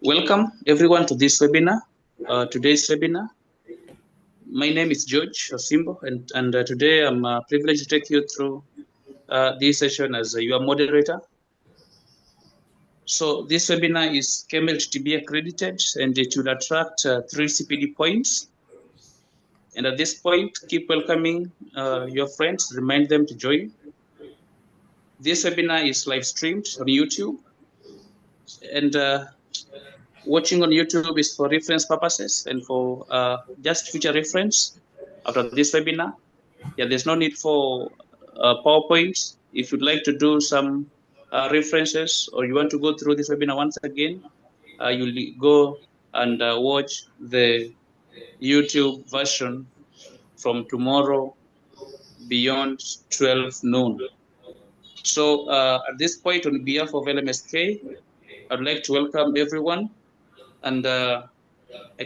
Welcome everyone to this webinar. Today's webinar. My name is George Osimbo, and today I'm privileged to take you through this session as your moderator. So this webinar is CAML-TB accredited, and it will attract 3 CPD points. And at this point, keep welcoming your friends, remind them to join. This webinar is live streamed on YouTube, and watching on YouTube is for reference purposes and for just future reference after this webinar. Yeah, there's no need for PowerPoint. If you'd like to do some references or you want to go through this webinar once again, you'll go and watch the YouTube version from tomorrow beyond 12 noon. So at this point, on behalf of LMSK, I'd like to welcome everyone, and I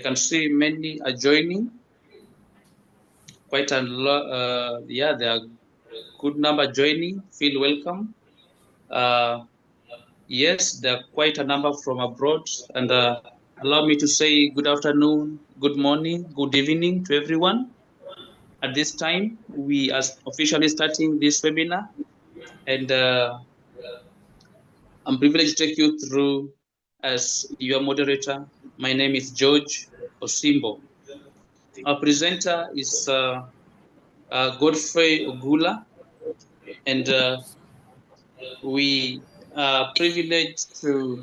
can see many are joining. Quite a lot, yeah, there are good number joining. Feel welcome. Yes, there are quite a number from abroad, and allow me to say good afternoon, good morning, good evening to everyone. At this time, we are officially starting this webinar, and I'm privileged to take you through as your moderator. My name is George Osimbo. Our presenter is Godfrey Ogula, and we are privileged to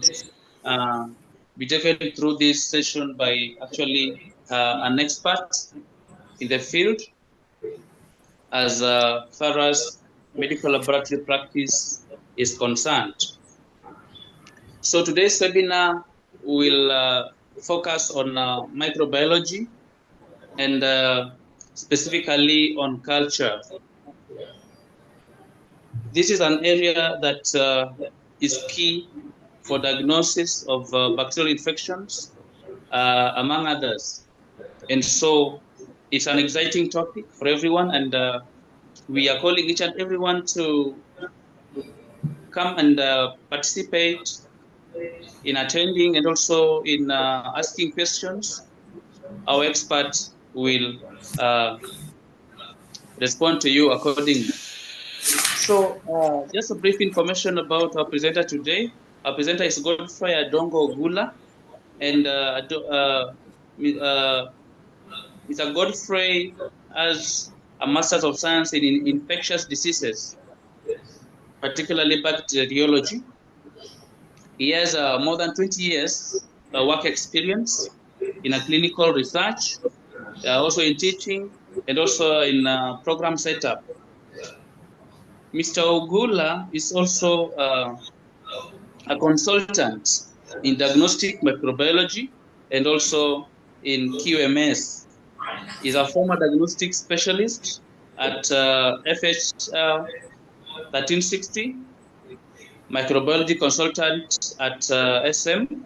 be taken through this session by actually an expert in the field as far as medical laboratory practice is concerned. So today's webinar will focus on microbiology and specifically on culture. This is an area that is key for diagnosis of bacterial infections, among others. And so it's an exciting topic for everyone, and we are calling each and everyone to come and participate in attending and also in asking questions. Our experts will respond to you accordingly. So just a brief information about our presenter today. Our presenter is Godfrey Adongo Ogula, and Mr. Godfrey has a Master's of Science in Infectious Diseases, particularly bacteriology. He has more than 20 years work experience in a clinical research, also in teaching, and also in program setup. Mr. Ogula is also a consultant in diagnostic microbiology and also in QMS. He's a former diagnostic specialist at FH 1360, microbiology consultant at SLM,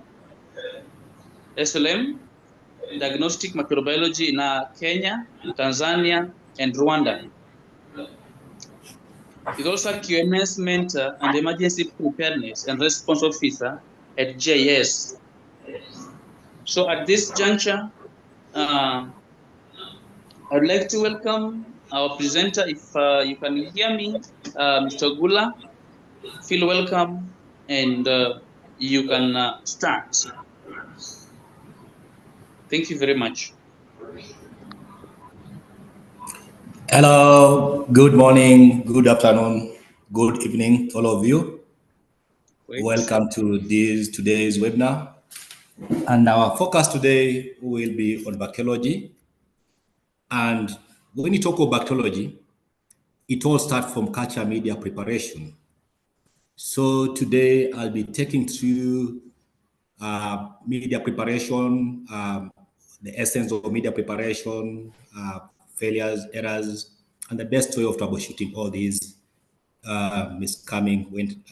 diagnostic microbiology in Kenya, Tanzania, and Rwanda. He's also a QMS mentor and emergency preparedness and response officer at JS. So at this juncture, I'd like to welcome our presenter. If you can hear me, Mr. Gula, feel welcome, and you can start. Thank you very much. Hello, good morning, good afternoon, good evening, all of you. Great. Welcome to today's webinar. And our focus today will be on bacteriology. And when you talk about bacteriology, it all starts from culture media preparation. So today I'll be taking through media preparation, the essence of media preparation, failures, errors, and the best way of troubleshooting all these miscoming when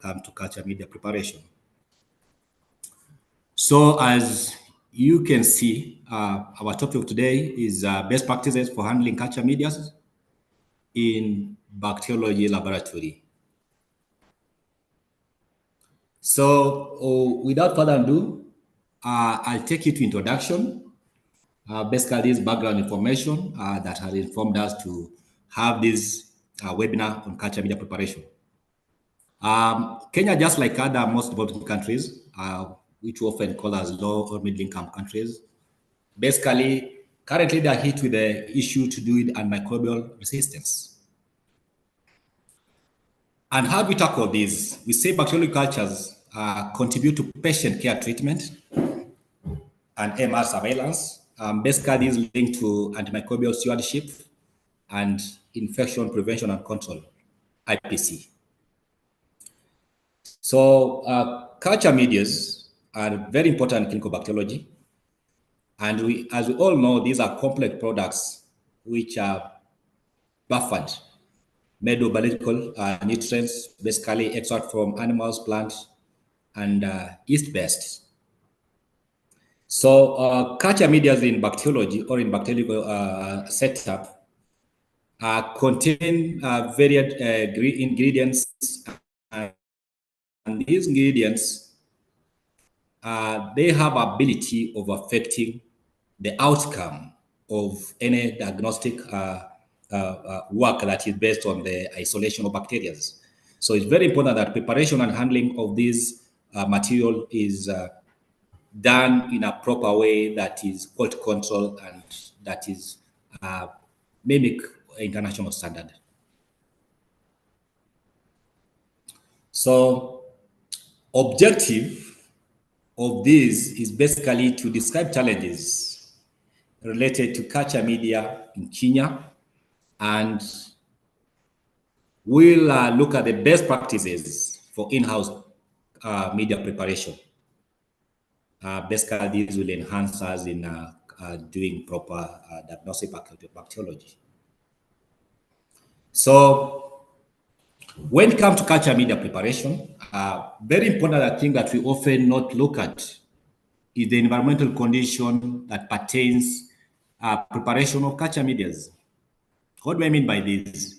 come to culture media preparation. So as you can see, our topic today is best practices for handling culture media in bacteriology laboratory. So without further ado, I'll take you to introduction. Basically, this background information that has informed us to have this webinar on culture media preparation. Kenya, just like other most developing countries, which we often call as low or middle income countries, basically, currently they are hit with the issue to do with antimicrobial resistance. And how do we tackle this? We say bacterial cultures contribute to patient care treatment and MR surveillance. Basically, is linked to antimicrobial stewardship and infection prevention and control, IPC. So, culture medias are very important in clinical bacteriology. And as we all know, these are complex products which are buffered, made of biological nutrients, basically extract from animals, plants, and yeast-based. So culture media in bacteriology or in bacterial setup contain varied ingredients, and these ingredients they have ability of affecting the outcome of any diagnostic work that is based on the isolation of bacteria. So it's very important that preparation and handling of this material is done in a proper way that is quality control and that is mimic international standard. So objective of this is basically to describe challenges related to culture media in Kenya, and we'll look at the best practices for in-house media preparation. Basically, these will enhance us in doing proper diagnostic bacteriology. So, when it comes to culture media preparation, very important thing that we often not look at is the environmental condition that pertains preparation of culture medias. What do I mean by this?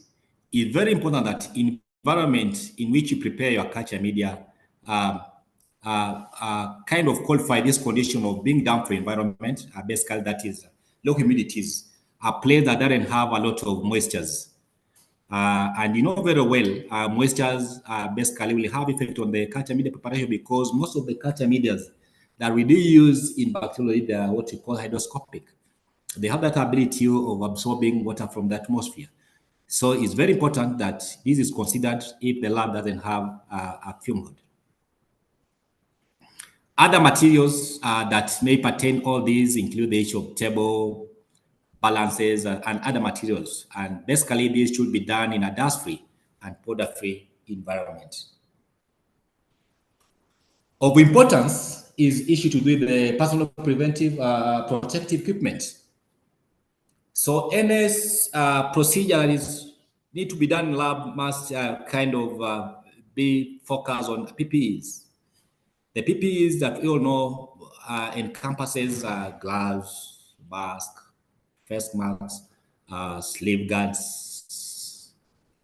It's very important that environment in which you prepare your culture media kind of qualify this condition of being damp for environment. Basically, that is low humidities, a place that doesn't have a lot of moistures. And you know very well, moistures basically will have effect on the culture media preparation because most of the culture medias that we do use in bacteriology, they are what we call hydroscopic. They have that ability of absorbing water from the atmosphere. So it's very important that this is considered if the lab doesn't have a fume hood. Other materials that may pertain all these include the issue of table, balances, and other materials. And basically, this should be done in a dust-free and powder-free environment. Of importance is issue to do with the personal preventive protective equipment. So any procedure that is need to be done in lab must kind of be focused on PPEs. The PPEs that we all know encompasses gloves, mask, face masks, sleeve guards,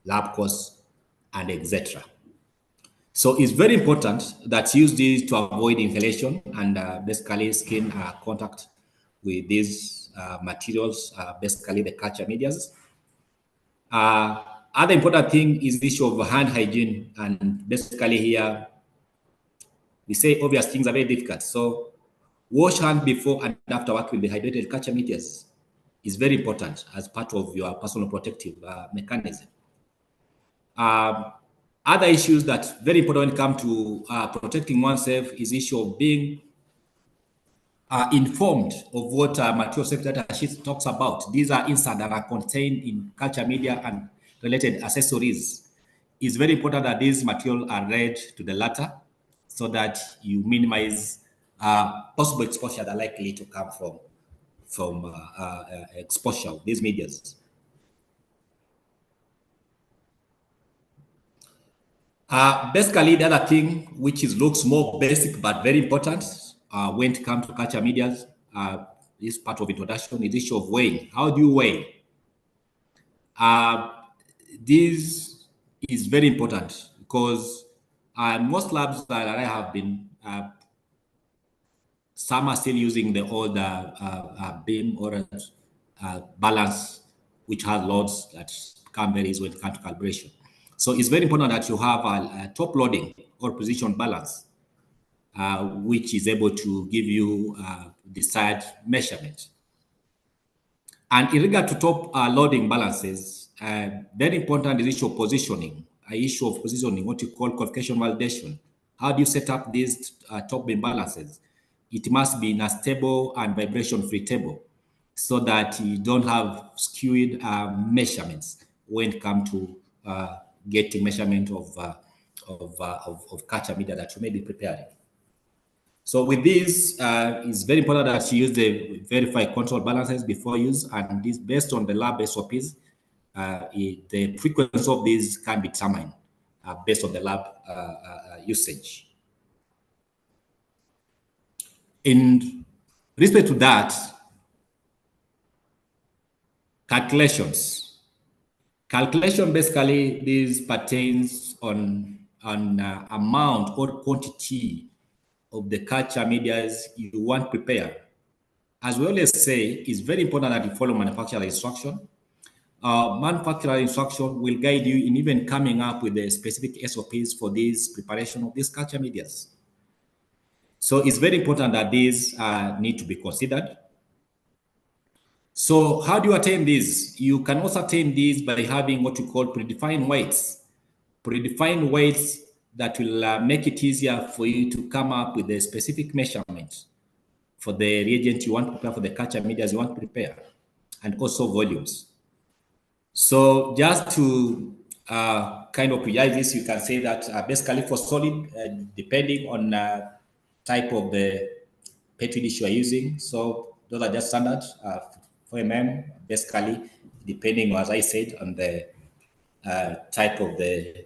lab coats, and etc. So it's very important that you use these to avoid inhalation and basically skin contact with these materials, basically the culture medias. Other important thing is the issue of hand hygiene, and basically here we say obvious things are very difficult. So wash hand before and after work with the hydrated culture medias is very important as part of your personal protective mechanism. Other issues that very important when it comes to protecting oneself is the issue of being informed of what material safety data sheet talks about. These are insights that are contained in culture media and related accessories. It's very important that these materials are read to the latter so that you minimize possible exposure that are likely to come from exposure of these medias. Basically, the other thing which looks more basic but very important when it comes to culture medias, this part of introduction is the issue of weighing. How do you weigh? This is very important because most labs that I have been Some are still using the old beam or balance, which has loads that can vary when it comes to calibration. So it's very important that you have a top loading or position balance, which is able to give you desired measurement. And in regard to top loading balances, very important is issue of positioning, what you call qualification validation. How do you set up these top beam balances? It must be in a stable and vibration-free table so that you don't have skewed measurements when it comes to getting measurement of culture media that you may be preparing. So with this, it's very important that you use the verified control balances before use, and this based on the lab SOPs, the frequency of these can be determined based on the lab usage. In respect to that, calculation basically this pertains on amount or quantity of the culture medias you want prepared. As we always say, it's very important that you follow manufacturer instruction. Manufacturer instruction will guide you in even coming up with the specific SOPs for this preparation of these culture medias. So it's very important that these need to be considered. So how do you attain this? You can also attain this by having what you call predefined weights. Predefined weights that will make it easier for you to come up with a specific measurement for the reagent you want to prepare, for the culture medias you want to prepare, and also volumes. So just to kind of precise this, you can say that basically for solid, depending on type of the petri dish you are using, so those are just standard 4 basically, depending, as I said, on the type of the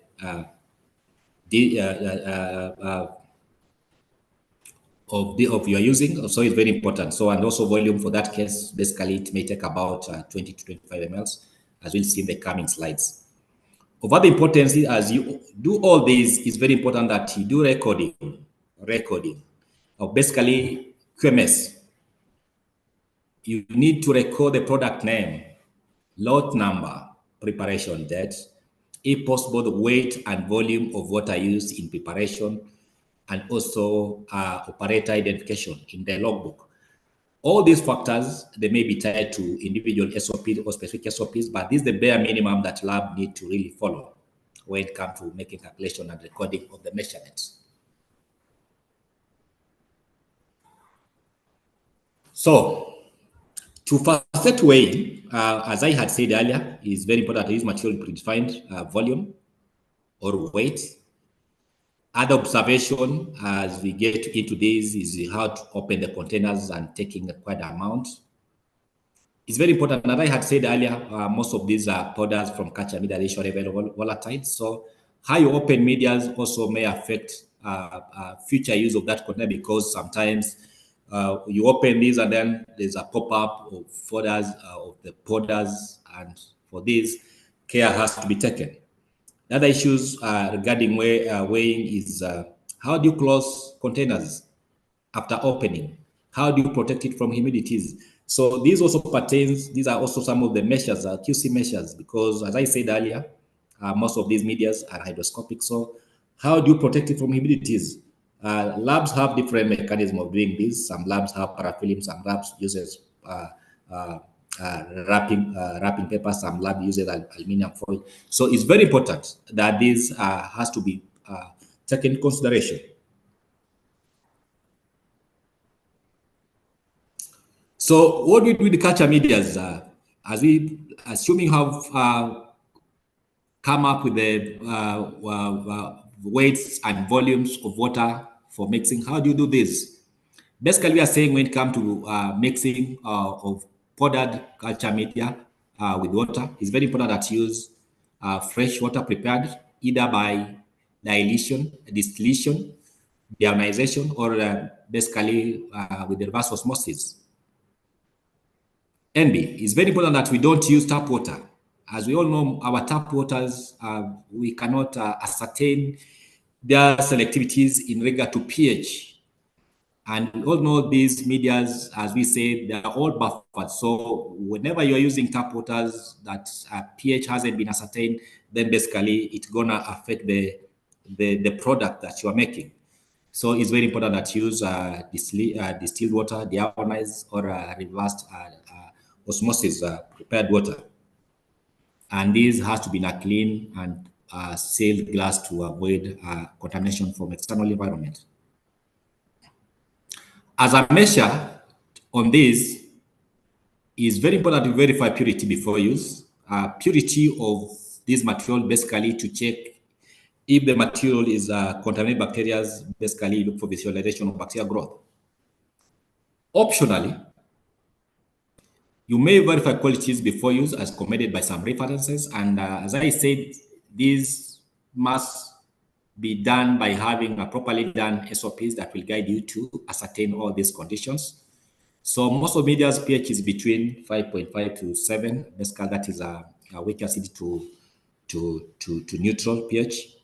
of you are using, so it's very important. So, and also volume for that case, basically it may take about 20 to 25 mLs, as we'll see in the coming slides. Of other importance, as you do all these, it's very important that you do recording of basically QMS. You need to record the product name, lot number, preparation date, if possible, the weight and volume of water used in preparation, and also operator identification in the logbook. All these factors, they may be tied to individual SOPs or specific SOPs, but this is the bare minimum that lab need to really follow when it comes to making calculation and recording of the measurements. So, to facilitate weighing, as I had said earlier, it's very important to use material predefined volume or weight. Other observation as we get into this is how to open the containers and taking the required amount. It's very important, as I had said earlier, most of these are powders from culture media, usually very volatile. So how you open medias also may affect future use of that container, because sometimes you open these and then there's a pop-up of folders of the powders, and for this, care has to be taken. Other issues regarding weighing is how do you close containers after opening? How do you protect it from humidities? So these also pertains, these are also some of the measures, QC measures, because as I said earlier, most of these medias are hydroscopic. So how do you protect it from humidities? Labs have different mechanisms of doing this. Some labs have parafilm, some labs uses wrapping paper, some lab uses aluminum foil. So it's very important that this has to be taken into consideration. So what we do with the culture medias, as we assuming have come up with the weights and volumes of water for mixing, how do you do this? Basically, we are saying when it comes to mixing of powdered culture media with water, it's very important that you use fresh water prepared either by dilution, distillation, deionization, or basically with reverse osmosis. NB, it's very important that we don't use tap water. As we all know, our tap waters, we cannot ascertain their selectivities in regard to pH. And we all know these medias, as we say, they are all buffered. So whenever you're using tap waters that pH hasn't been ascertained, then basically it's gonna affect the product that you are making. So it's very important that you use distilled water, deionized, or reversed osmosis prepared water. And this has to be in a clean and sealed glass to avoid contamination from external environment. As a measure on this, it's very important to verify purity before use. Purity of this material basically to check if the material is contaminated bacteria, basically look for visualization of bacterial growth. Optionally, you may verify qualities before use as commended by some references. And as I said, these must be done by having a properly done SOPs that will guide you to ascertain all these conditions. So most of media's pH is between 5.5 to 7. Basically, that is a weak acid to neutral pH.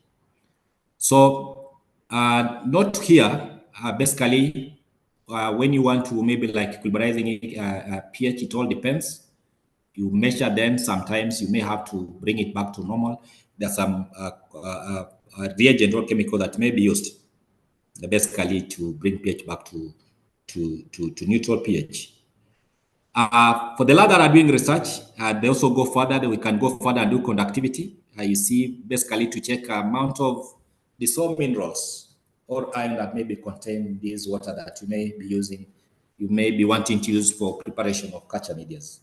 So note here, basically, when you want to maybe like equilibrizing pH, it all depends. You measure, then sometimes you may have to bring it back to normal. There's some reagent or chemical that may be used basically to bring pH back to neutral pH. For the lab that are doing research, they also go further. We can go further and do conductivity. You see, basically to check amount of dissolved minerals or iron that may be contained in this water that you may be using, you may be wanting to use for preparation of culture medias.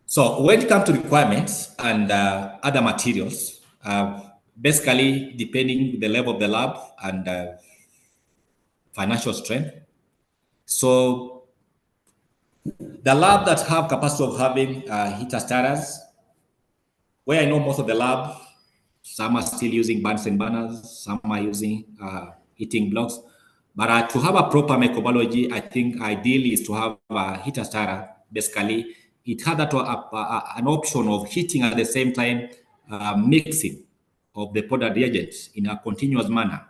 So when it comes to requirements and other materials, basically depending the level of the lab and financial strength. So the lab that have capacity of having heater starters, where I know most of the lab, some are still using Bunsen burners, some are using heating blocks. But to have a proper microbiology, I think ideally is to have a heater starter. Basically, it had that an option of heating at the same time, mixing of the powder reagents in a continuous manner.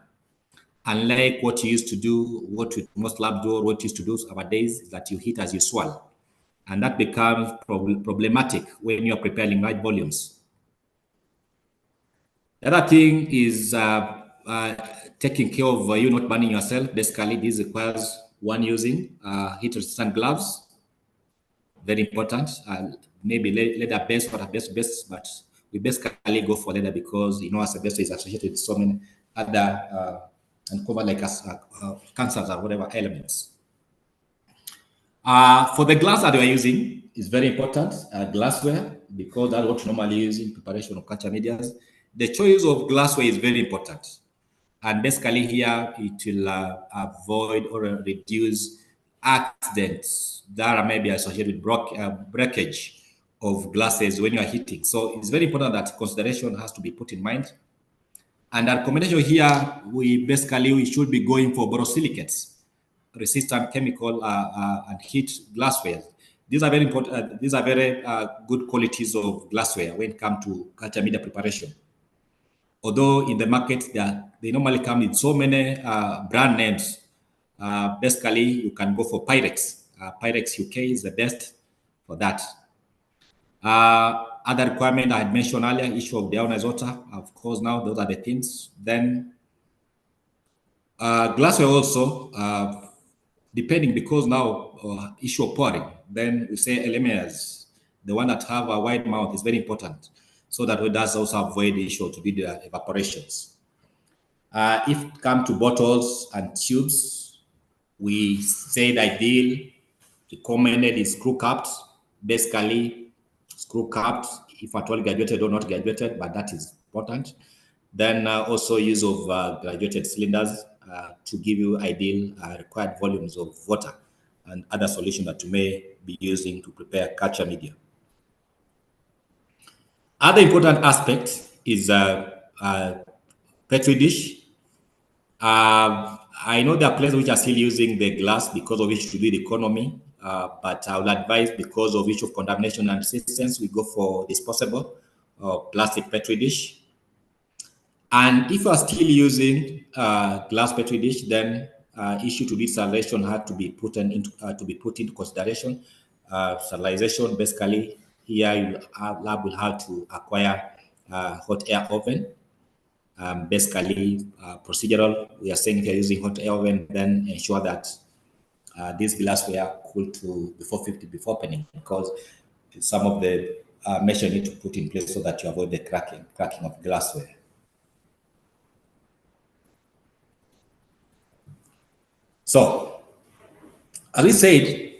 Unlike what you used to do, what most labs do, or what you used to do nowadays, is that you heat as you swallow. And that becomes problematic when you're preparing large volumes. The other thing is taking care of you not burning yourself. Basically, this requires one using heat-resistant gloves. Very important. Maybe leather-based, water-based, but we basically go for leather because asbestos is associated with so many other and cover like cancers or whatever elements. For the glass that we are using is very important, glassware, because that's what we normally use in preparation of culture medias. The choice of glassware is very important. And basically here, it will avoid or reduce accidents that are maybe associated with breakage of glasses when you are heating. So it's very important that consideration has to be put in mind. And our recommendation here, we should be going for borosilicates, resistant chemical and heat glassware. These are very important. These are very good qualities of glassware when it comes to culture media preparation. Although in the market, they normally come in so many brand names. Basically, you can go for Pyrex. Pyrex UK is the best for that. Other requirement I had mentioned earlier, issue of deionized water. Of course, now those are the things. Then glassware also, depending, because now issue of pouring, then we say LMAs, the one that have a wide mouth is very important, so that it does also avoid the issue to be the evaporations. If it comes to bottles and tubes, we say the ideal recommended is screw capped. Basically, screw capped, if at all graduated or not graduated, but that is important. Then also use of graduated cylinders to give you ideal required volumes of water and other solutions that you may be using to prepare culture media. Other important aspect is petri dish. I know there are places which are still using the glass because of which to do the economy, but I would advise, because of issue of contamination and resistance, we go for disposable plastic petri dish. And if you are still using glass petri dish, then issue to desalination had to be put into consideration. Sterilization, basically, here lab will have to acquire hot air oven. Basically, procedural. We are saying if you're using hot air oven, then ensure that these glassware cool to before opening, because some of the measures you need to put in place so that you avoid the cracking of glassware. So, as we said,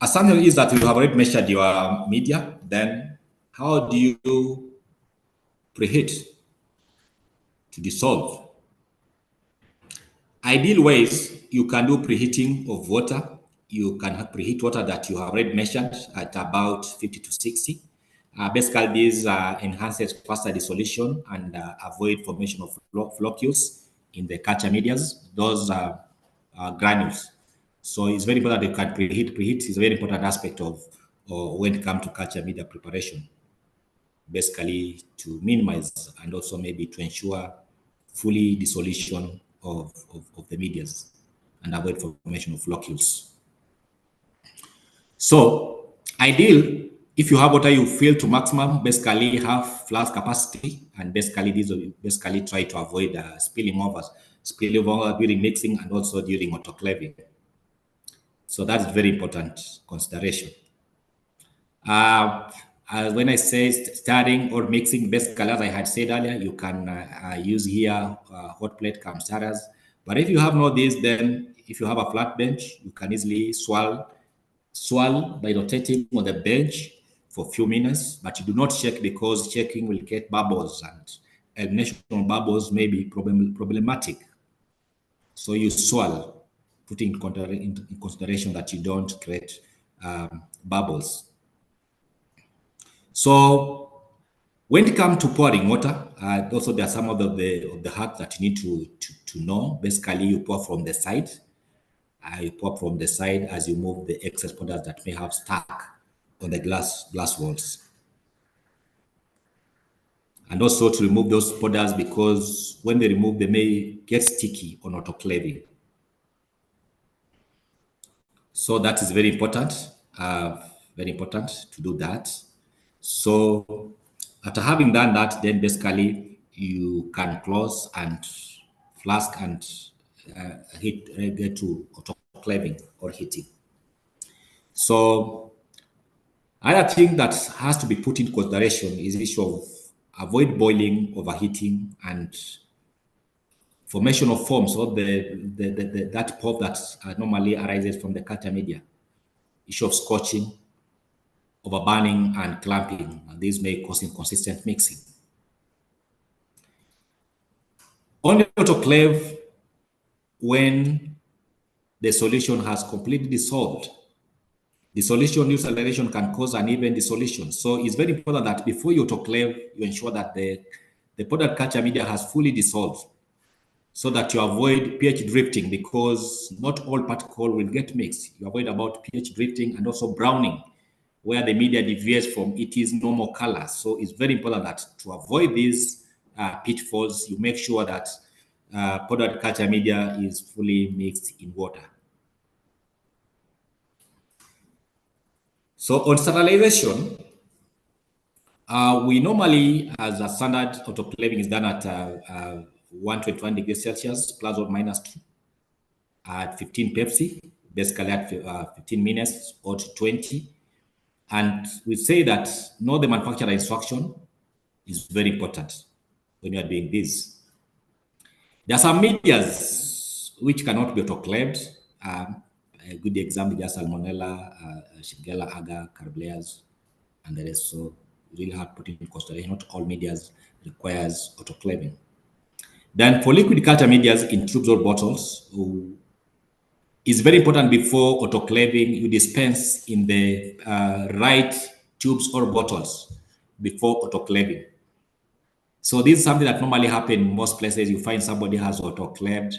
assumption is that you have already measured your media. Then, how do you preheat to dissolve? Ideal ways, you can do preheating of water. You can preheat water that you have already measured at about 50 to 60. Basically, this enhances faster dissolution and avoid formation of floccules in the culture medias, those granules. So it's very important that you can preheat. Preheat is a very important aspect of when it comes to culture media preparation, basically to minimize and also maybe to ensure fully dissolution of the medias and avoid formation of floccules. So ideal, if you have water you fill to maximum, basically have flask capacity, and basically these will basically try to avoid spilling over during mixing and also during autoclaving. So that's very important consideration. When I say stirring or mixing, basically, as I had said earlier, you can use here hot plate cum stirrers. But if you have no this, then if you have a flat bench, you can easily swirl by rotating on the bench for a few minutes, but you do not shake, because shaking will get bubbles, and elimination of bubbles may be problematic. So you swirl, putting in consideration that you don't create bubbles. So when it comes to pouring water, also there are some of the hacks that you need to know. Basically, you pour from the side. You pour from the side as you move the excess powders that may have stuck on the glass walls. And also to remove those powders, because when they remove, they may get sticky on autoclaving. So that is very important to do that. So after having done that, then basically you can close and flask and get to autoclaving or heating. So another thing that has to be put into consideration is the issue of avoid boiling, overheating, and formation of foam. So that pulp that normally arises from the culture media. Issue of scorching, overburning, and clamping. And these may cause inconsistent mixing. Only autoclave when the solution has completely dissolved. Dissolution, new acceleration can cause uneven dissolution. So it's very important that before you autoclave, you ensure that the powdered culture media has fully dissolved, so that you avoid pH drifting, because not all particle will get mixed. You avoid about pH drifting and also browning, where the media deviates from its normal color. So it's very important that to avoid these pitfalls, you make sure that powdered culture media is fully mixed in water. So on sterilization, we normally, as a standard, autoclaving is done at 121 degrees Celsius plus or minus 2 at 15 Pepsi, basically at 15 minutes or to 20. And we say that know the manufacturer instruction is very important when you are doing this. There are some medias which cannot be autoclaved. A good example is Salmonella, Shigella, agar, Carboleas, and the rest. So you really have to put in consideration. Not all medias requires autoclaving. Then for liquid culture medias in tubes or bottles, it's very important before autoclaving, you dispense in the right tubes or bottles before autoclaving. So this is something that normally happens in most places. You find somebody has autoclaved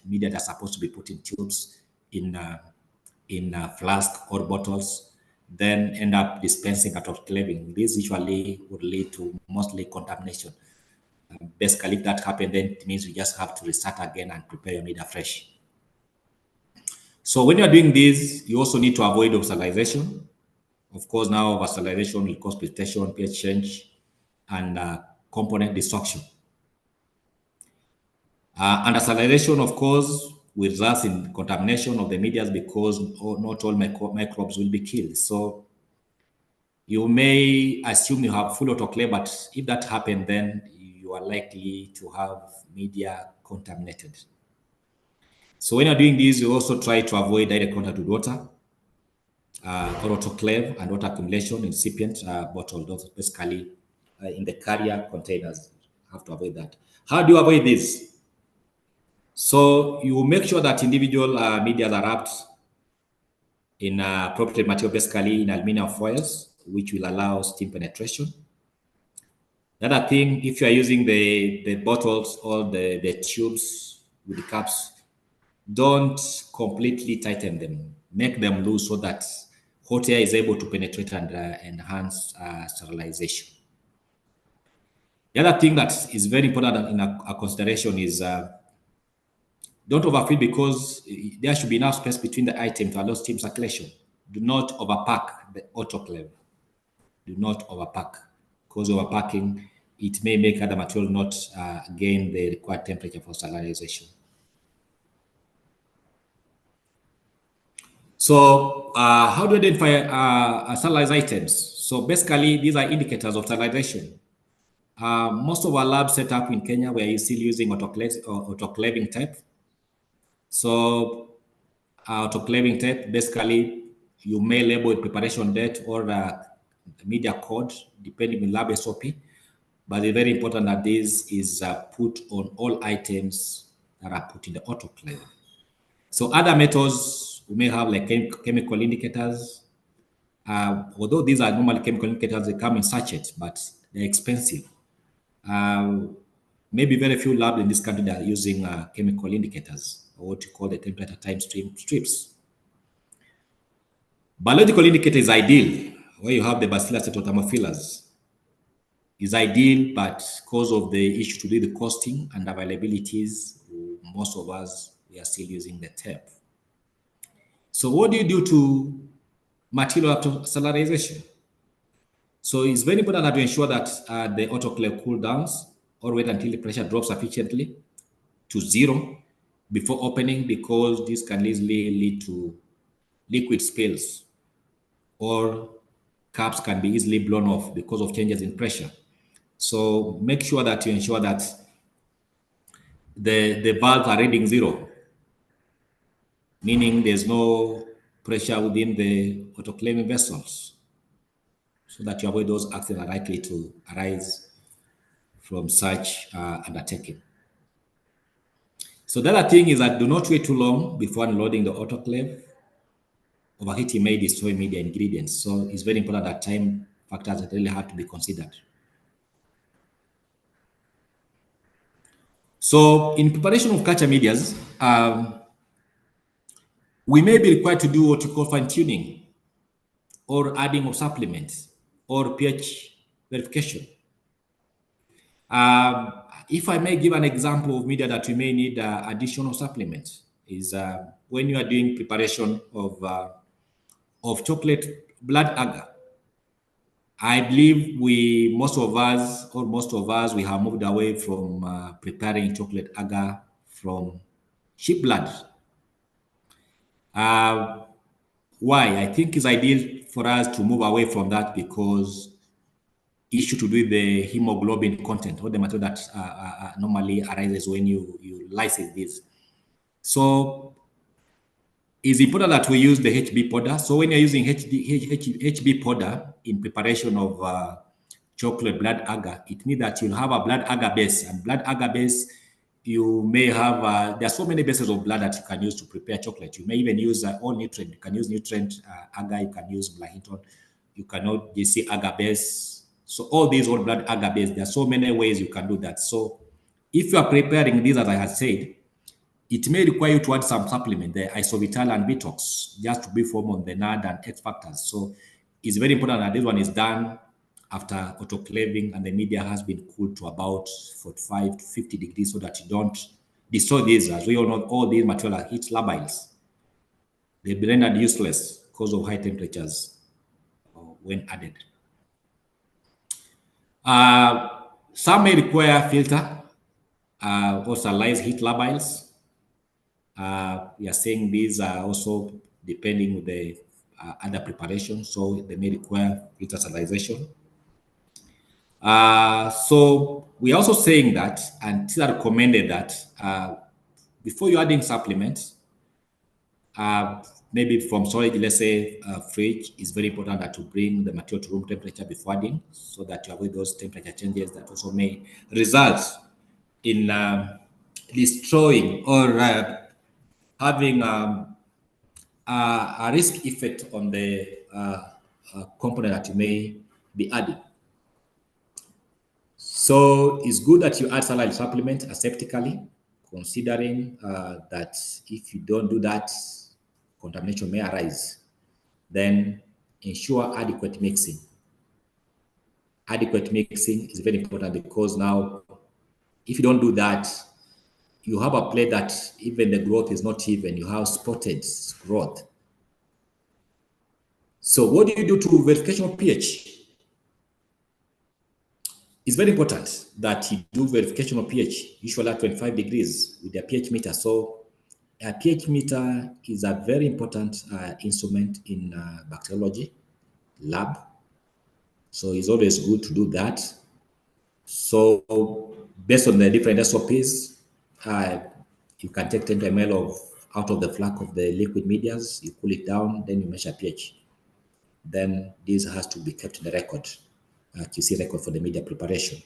media that's supposed to be put in tubes, in flask or bottles, then end up dispensing at autoclaving. This usually would lead to mostly contamination. Basically, if that happened, then it means you just have to restart again and prepare your media fresh. So when you're doing this, you also need to avoid oxidization. Of course, now oxidization will cause precipitation, pH change, and component destruction. And oxidization, of course, will result in contamination of the media because not all microbes will be killed. So you may assume you have full autoclave, but if that happened, then you are likely to have media contaminated. So when you're doing this, you also try to avoid direct contact with water, or autoclave and water accumulation in recipient bottle. Those basically in the carrier containers. You have to avoid that. How do you avoid this? So you make sure that individual media are wrapped in appropriate material, basically in aluminum foils, which will allow steam penetration. The other thing, if you are using the bottles or the tubes with the caps, don't completely tighten them. Make them loose so that hot air is able to penetrate and enhance sterilization. The other thing that is very important in a consideration is don't overfill because there should be enough space between the items to allow steam circulation. Do not overpack the autoclave. Do not overpack, because overpacking, it may make other material not gain the required temperature for sterilization. So how do you identify sterilized items? So basically, these are indicators of sterilization. Most of our labs set up in Kenya, we are still using autoclaving tape. So autoclaving tape, basically, you may label preparation date or media code, depending on lab SOP. But it's very important that this is put on all items that are put in the autoclave. So other methods, we may have like chemical indicators. Although these are normal chemical indicators, they come in sachets, but they're expensive. Maybe very few labs in this country that are using chemical indicators, or what you call the temperature time strips. Biological indicator is ideal, where you have the Bacillus thermophilus. Is ideal, but because of the issue to do the costing and availabilities, most of us, we are still using the tape. So what do you do to material after sterilization? So it's very important that you ensure that the autoclave cool downs or wait until the pressure drops sufficiently to 0 before opening, because this can easily lead to liquid spills, or caps can be easily blown off because of changes in pressure. So make sure that you ensure that the valves are reading 0, meaning there's no pressure within the autoclaving vessels, so that you avoid those accidents are likely to arise from such undertaking. So the other thing is that do not wait too long before unloading the autoclave. Overheating may destroy media ingredients. So it's very important that time factors that really have to be considered. So in preparation of culture medias, we may be required to do what you call fine-tuning or adding of supplements or pH verification. If I may give an example of media that we may need additional supplements, is when you are doing preparation of chocolate blood agar. I believe most of us, we have moved away from preparing chocolate agar from sheep blood. Why? I think it's ideal for us to move away from that because issue to do with the hemoglobin content or the material that normally arises when you lyse this. So it's important that we use the HB powder. So when you're using HB powder in preparation of chocolate blood agar, it means that you'll have a blood agar base. And blood agar base, you may have, there are so many bases of blood that you can use to prepare chocolate. You may even use all nutrient. You can use nutrient agar, you can use blahinton, you cannot GC agar base. So all these old blood agar base, there are so many ways you can do that. So if you are preparing these, as I had said, it may require you to add some supplement, the isovital and Bitox, just to be formed on the NAD and X factors. So it's very important that this one is done after autoclaving, and the media has been cooled to about 45 to 50 degrees so that you don't destroy these. As we all know, all these materials are heat labiles. They'll be rendered useless because of high temperatures when added. Some may require filter or sterilize heat labiles. We are saying these are also depending on the other preparation, so they may require filter sterilization. So we're also saying that, and it is recommended that before you're adding supplements, maybe from storage, let's say fridge, is very important that to bring the material to room temperature before adding, so that you avoid those temperature changes that also may result in destroying or having a risk effect on the component that you may be adding. So it's good that you add saline supplement aseptically, considering that if you don't do that, contamination may arise. Then ensure adequate mixing. Adequate mixing is very important because now, if you don't do that, you have a plate that even the growth is not even, you have spotted growth. So what do you do to verification of pH? It's very important that you do verification of pH, usually at 25 degrees with a pH meter. So a pH meter is a very important instrument in bacteriology lab. So it's always good to do that. So based on the different SOPs, you can take 10 ml of out of the flak of the liquid medias, you cool it down, then you measure pH. Then this has to be kept in the record, QC record for the media preparation.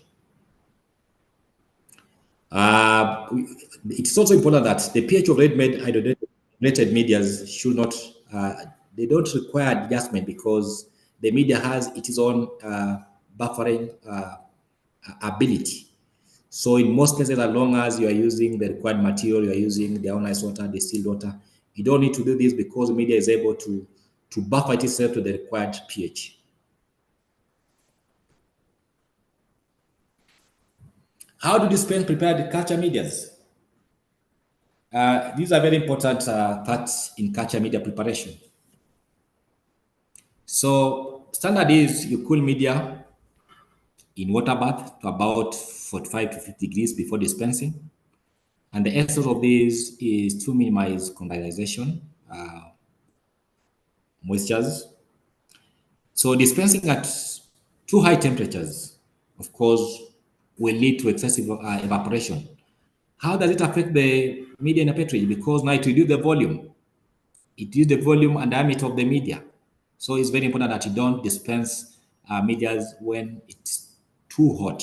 It's also important that the pH of red-made hydrogenated medias should not, they don't require adjustment because the media has its own buffering ability. So in most cases, as long as you are using the required material, you are using the ionized water, distilled water, you don't need to do this because the media is able to buffer itself to the required pH. How do dispense prepared culture medias? These are very important parts in culture media preparation. So standard is you cool media in water bath to about 45 to 50 degrees before dispensing. And the essence of this is to minimize condensation, moistures. So dispensing at too high temperatures, of course, will lead to excessive evaporation. How does it affect the media in a petri? Because now it reduces the volume. It reduces the volume and diameter of the media. So it's very important that you don't dispense medias when it's too hot.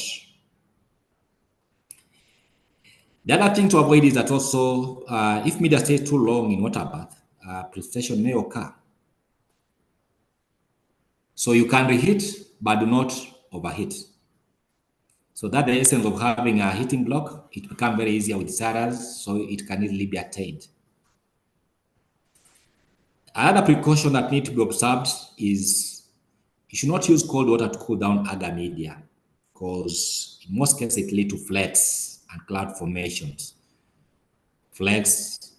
The other thing to avoid is that also, if media stays too long in water bath, precipitation may occur. So you can reheat, but do not overheat. So that's the essence of having a heating block. It becomes very easier with SARAs, so it can easily be attained. Another precaution that need to be observed is you should not use cold water to cool down agar media, because in most cases it leads to flakes and cloud formations. Flakes,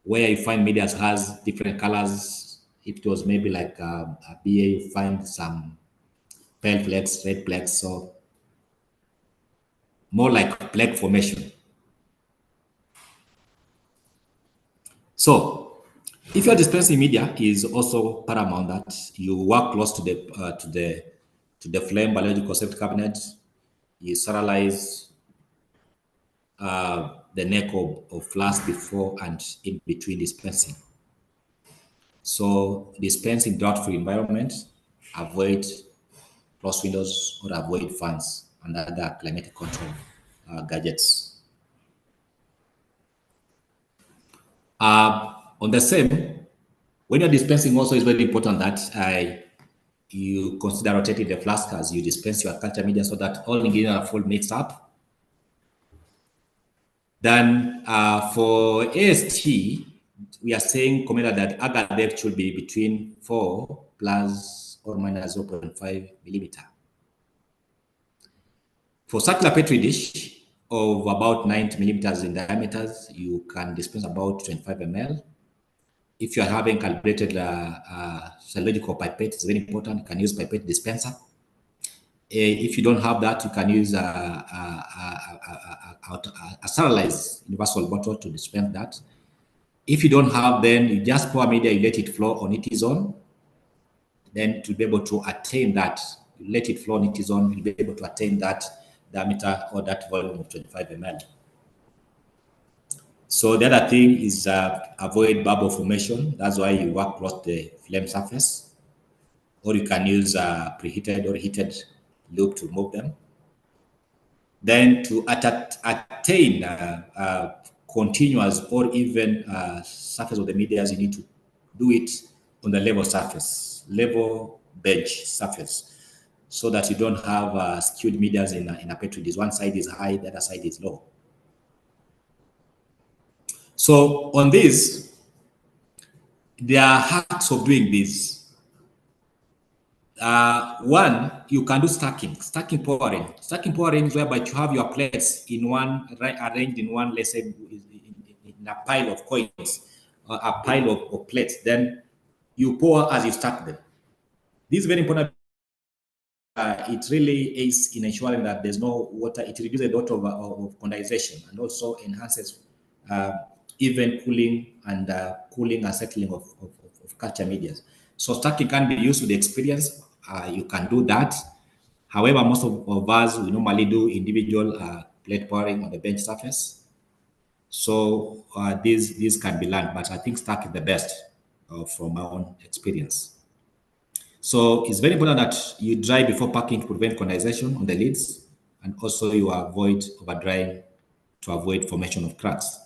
where you find media has different colors. If it was maybe like a BA, you find some pale flakes, red flakes, so more like plaque formation. So, if your dispensing media is also paramount that you work close to the flame biological safety cabinet, you sterilize the neck of flask before and in between dispensing. So dispense in drought-free environment, avoid closed windows or avoid fans and other climatic control gadgets. On the same, when you're dispensing also it's very important that you consider rotating the flask as you dispense your culture media so that all ingredients are full mixed up. Then for AST, we are saying commented that agar depth should be between 4 plus or minus 0.5 millimeter. For circular petri dish of about 90 millimeters in diameter, you can dispense about 25 ml. If you are having calibrated cylindrical pipette, it's very important. You can use pipette dispenser. If you don't have that, you can use a sterilized universal bottle to dispense that. If you don't have, then you just pour media, you let it flow on its own. Then to be able to attain that, you let it flow on its own, you'll be able to attain that diameter or that volume of 25 ml. So the other thing is avoid bubble formation. That's why you work across the flame surface, or you can use preheated or heated lube to remove them. Then to attain continuous or even surface of the media, you need to do it on the level surface, level bench surface, so that you don't have skewed medias in a petri dish. One side is high, the other side is low. So on this, there are hacks of doing this. One, you can do stacking pouring. Stacking pouring is whereby you have your plates in one, arranged in one, let's say, in a pile of coins, or a pile of plates. Then you pour as you stack them. This is very important. It really aids in ensuring that there's no water. It reduces a lot of condensation and also enhances even cooling and settling of culture media. So stacking can be used with experience. You can do that. However, most of us, we normally do individual plate pouring on the bench surface. So these can be learned, but I think stack is the best from my own experience. So it's very important that you dry before packing to prevent condensation on the lids, and also you avoid over drying to avoid formation of cracks.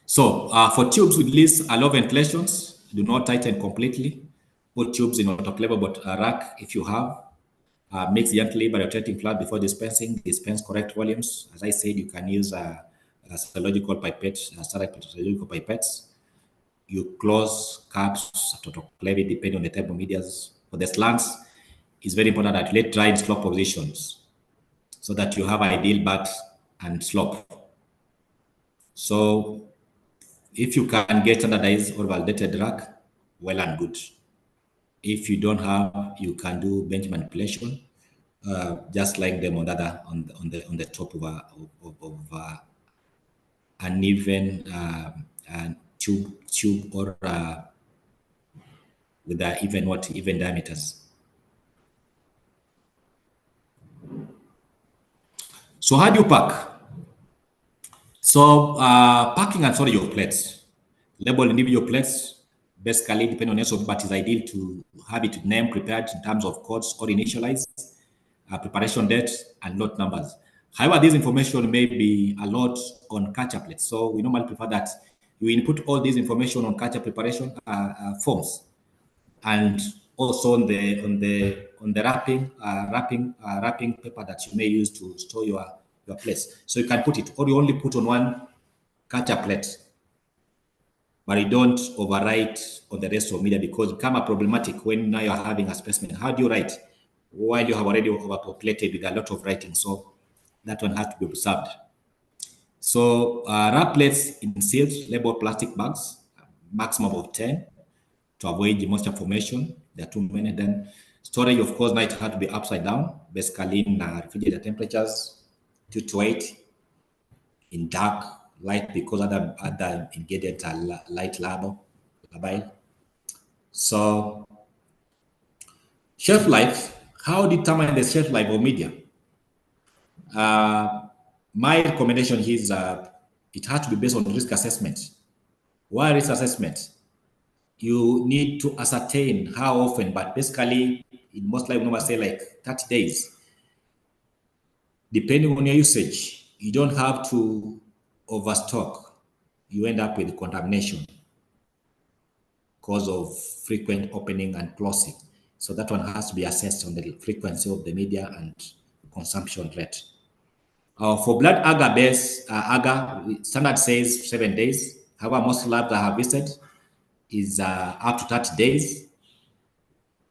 So for tubes with lids, allow ventilations. Do not tighten completely. Put tubes in autoclavable rack if you have. Mix gently by rotating flat before dispensing. Dispense correct volumes. As I said, you can use cylindrical pipettes, cylindrical pipettes. You close caps at autoclave depending on the type of medias. For the slants, it's very important that you let dry in slope positions so that you have ideal bath and slope. So if you can get standardized or validated rack, well and good. If you don't have, you can do bench manipulation, just like them on the top of an even tube or with even diameters. So how do you pack? So packing and storage of plates. Label individual plates, basically depending on your sort, but it's ideal to have it named, prepared in terms of codes or initialized, preparation date, and lot numbers. However, this information may be a lot on catcher plates. So we normally prefer that you input all this information on catcher preparation forms, and also on the wrapping paper that you may use to store your plates. So you can put it, or you only put on one catcher plate, but you don't overwrite on the rest of media because it becomes problematic when now you're having a specimen. How do you write while you have already overpopulated with a lot of writing? So that one has to be observed. So wrap plates in sealed labeled plastic bags, maximum of 10 to avoid the moisture formation. There are too many. Then storage, of course, now it has to be upside down, basically in refrigerator temperatures, 2 to 8, in dark, light, because other ingredients are light labile. So shelf life, how determine the shelf life of media? My recommendation is it has to be based on risk assessment. Why risk assessment? You need to ascertain how often, but basically, in most likely, we say like 30 days. Depending on your usage, you don't have to overstock. You end up with contamination because of frequent opening and closing. So that one has to be assessed on the frequency of the media and consumption rate. For blood agar-based agar, standard says 7 days. However, most labs I have visited is up to 30 days.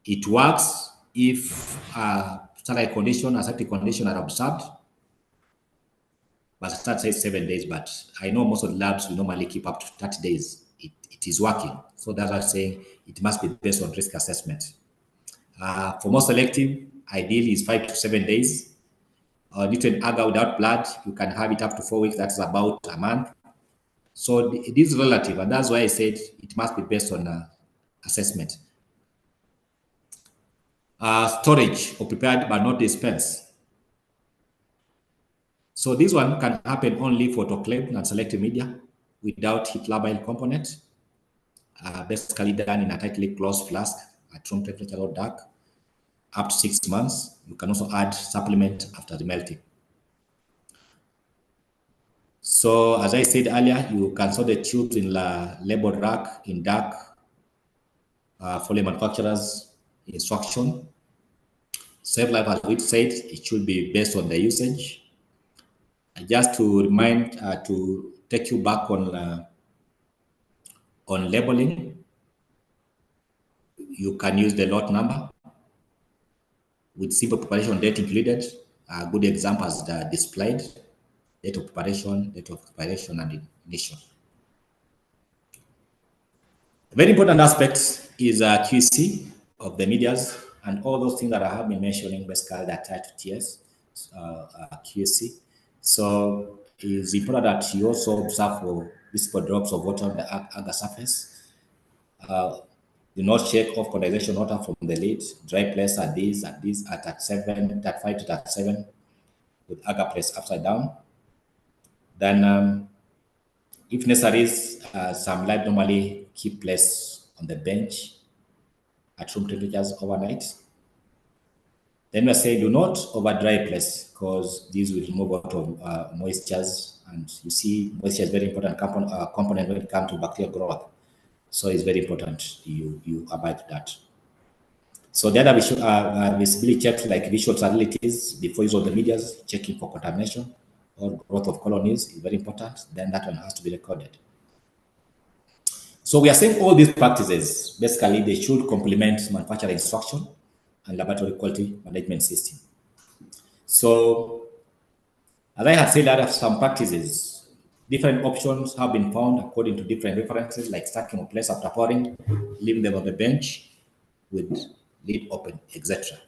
It works if sterile condition, aseptic condition are observed. But start says 7 days, but I know most of the labs we normally keep up to 30 days. It is working. So that's why I'm saying it must be based on risk assessment. For more selective, ideally is 5 to 7 days. Nutrient agar without blood, you can have it up to 4 weeks. That's about a month. So it is relative, and that's why I said it must be based on assessment. Storage or prepared but not dispensed. So this one can happen only for autoclaved and selective media without heat labile component. Basically done in a tightly closed flask at room temperature or dark, up to 6 months. You can also add supplement after the melting. So as I said earlier, you can store the tubes in the labeled rack in dark. Follow manufacturer's instruction. Save life, as we said, it should be based on the usage. Just to remind, to take you back on labeling, you can use the lot number with simple preparation date included. Good examples that are displayed: date of preparation, date of expiration, and initial. A very important aspect is QC of the medias, and all those things that I have been mentioning basically that tied to TS, QC. So it's important that you also observe for visible drops of water on the agar surface. Do not shake off condensation water from the lid. Dry place at this at 37, 35 to 37 with agar placed upside down. Then, if necessary, some light normally keep placed on the bench at room temperatures overnight. Then we say do not over dry place because these will remove a lot of moistures, and you see moisture is very important component when it comes to bacterial growth. So it's very important you abide that. So the other visibility checks like visual sterilities before use of the medias, checking for contamination or growth of colonies is very important. Then that one has to be recorded. So we are saying all these practices, basically they should complement manufacturer instruction and laboratory quality management system. So as I had said, there are some practices. Different options have been found according to different references, like stacking of place after pouring, leaving them on the bench with lid open, etc.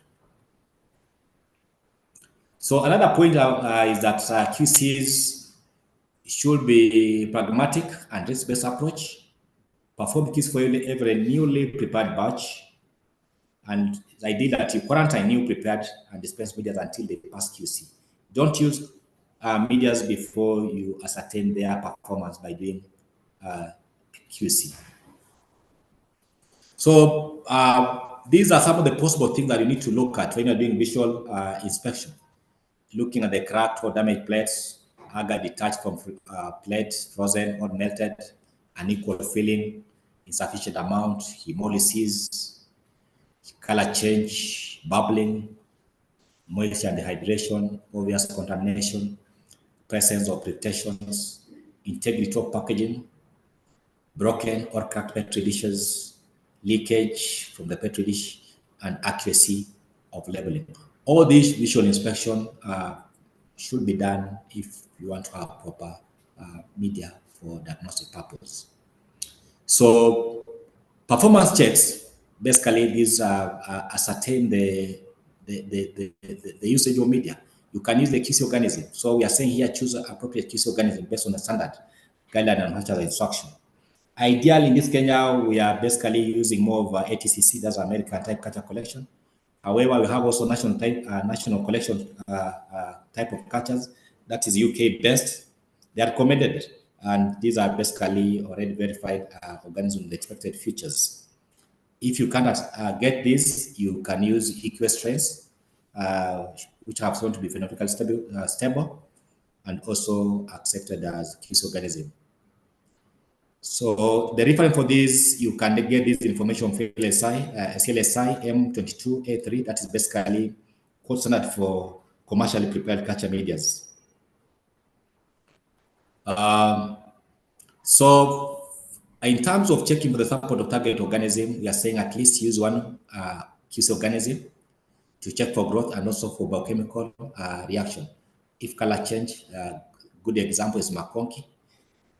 So another point is that QCs should be pragmatic and risk-based approach. Perform QC for every newly prepared batch, and the idea that you quarantine new prepared and dispense medias until they pass QC. Don't use medias before you ascertain their performance by doing QC. So these are some of the possible things that you need to look at when you're doing visual inspection. Looking at the cracked or damaged plates, agar detached from plates, frozen or melted, unequal filling, insufficient amount, hemolysis, color change, bubbling, moisture and dehydration, obvious contamination, presence of irritations, integrity of packaging, broken or cracked petri dishes, leakage from the petri dish, and accuracy of labeling. All these visual inspection should be done if you want to have proper media for diagnostic purpose. So performance checks, basically these ascertain the usage of media. You can use the QC organism. So we are saying here choose an appropriate QC organism based on the standard guideline and manufacturer instruction. Ideally, in this Kenya, we are basically using more of ATCC, that's American type culture collection. However, we have also national collection type of cultures that is UK based. They are recommended, and these are basically already verified organisms with expected features. If you cannot get this, you can use EQS strains, which have shown to be phenotypically stable and also accepted as QC organism. So the reference for this, you can get this information from CLSI M22A3. That is basically code standard for commercially prepared culture medias. So in terms of checking for the sample of target organism, we are saying at least use one QC organism. to check for growth and also for biochemical reaction. If color change, good example is McConkey.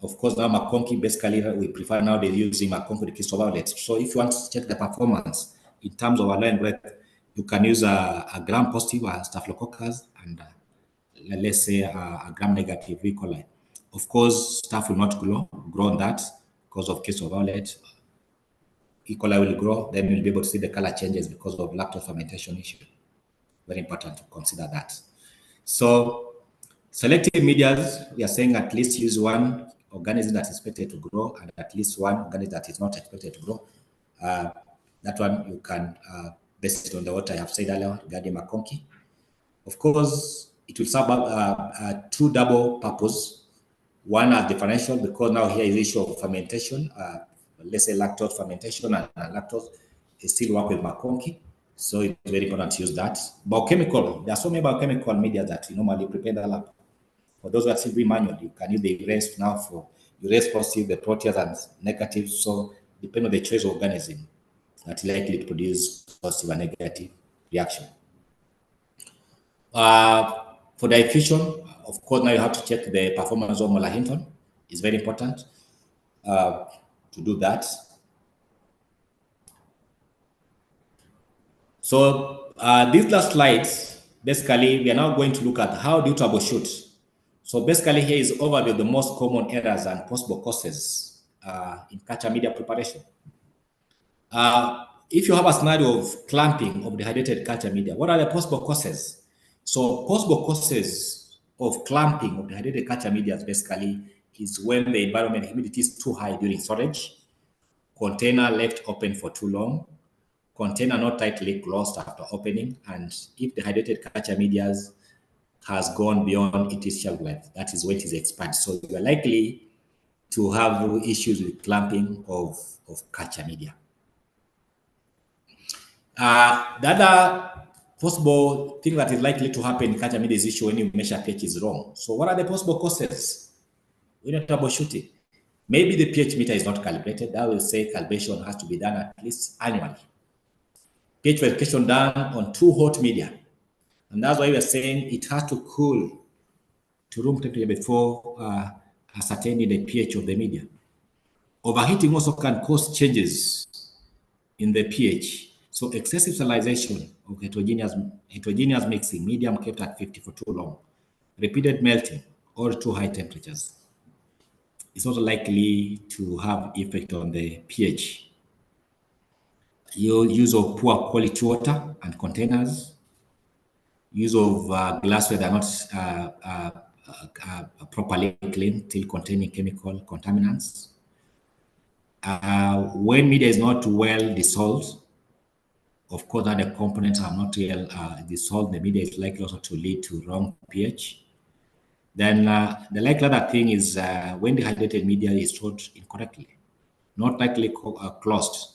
Of course, now McConkey, basically, we prefer nowadays using McConkey with crystal violet. So if you want to check the performance in terms of alloy and breadth, you can use a gram-positive staphylococcus and let's say a gram-negative E. coli. Of course, staph will not grow on that because of crystal violet. E. coli will grow, then you'll be able to see the color changes because of lactose fermentation issue. Very important to consider that. So selective medias, we are saying at least use one organism that is expected to grow and at least one organism that is not expected to grow. That one you can base it on the what I have said earlier regarding McConkey. Of course, it will serve two double purpose. One as differential because now here is the issue of fermentation. Let's say lactose fermentation and lactose is still work with McConkey. So it's very important to use that. Biochemical, there are so many biochemical media that you normally prepare the lab. For those who are still doing manual, you can use the erase now for erase positive, the protease and negative. So depending on the choice of organism, that's likely to produce positive and negative reaction. For diffusion, of course, now you have to check the performance of molar Hinton. It's very important to do that. So these last slides, basically, we are now going to look at how do you troubleshoot. So basically, here is overview of the most common errors and possible causes in culture media preparation. If you have a scenario of clamping of dehydrated culture media, what are the possible causes? So possible causes of clamping of dehydrated culture media basically is when the environment humidity is too high during storage, container left open for too long, container not tightly closed after opening, and if the hydrated culture media has gone beyond its shelf life, that is when it is expired. So you are likely to have issues with clamping of culture media. The other possible thing that is likely to happen in culture media is issue when you measure pH is wrong. So what are the possible causes? We don't troubleshoot it. Maybe the pH meter is not calibrated. That will say calibration has to be done at least annually. pH verification done on too hot media. And that's why we are saying it has to cool to room temperature before ascertaining the pH of the media. Overheating also can cause changes in the pH. So excessive salinization of heterogeneous mixing, medium kept at 50 for too long, repeated melting or too high temperatures is also likely to have effect on the pH. Your use of poor quality water and containers, use of glassware that are not properly cleaned, still containing chemical contaminants. When media is not well dissolved, of course, that the components are not well dissolved, the media is likely also to lead to wrong pH. Then the likely other thing is when dehydrated media is stored incorrectly, not tightly closed.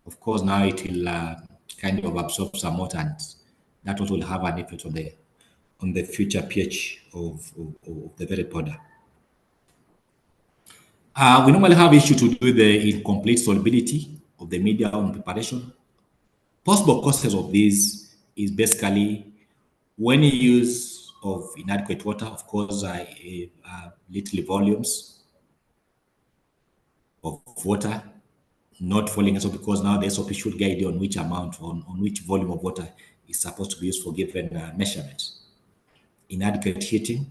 Of course, now it will kind of absorb some water, and that also will have an effect on the future pH of the very powder. We normally have issue to do with the incomplete solubility of the media on preparation. Possible causes of this is basically when you use of inadequate water, of course, little volumes of water not falling SOP because now the SOP should guide you on which amount, on which volume of water is supposed to be used for given measurement. Inadequate heating,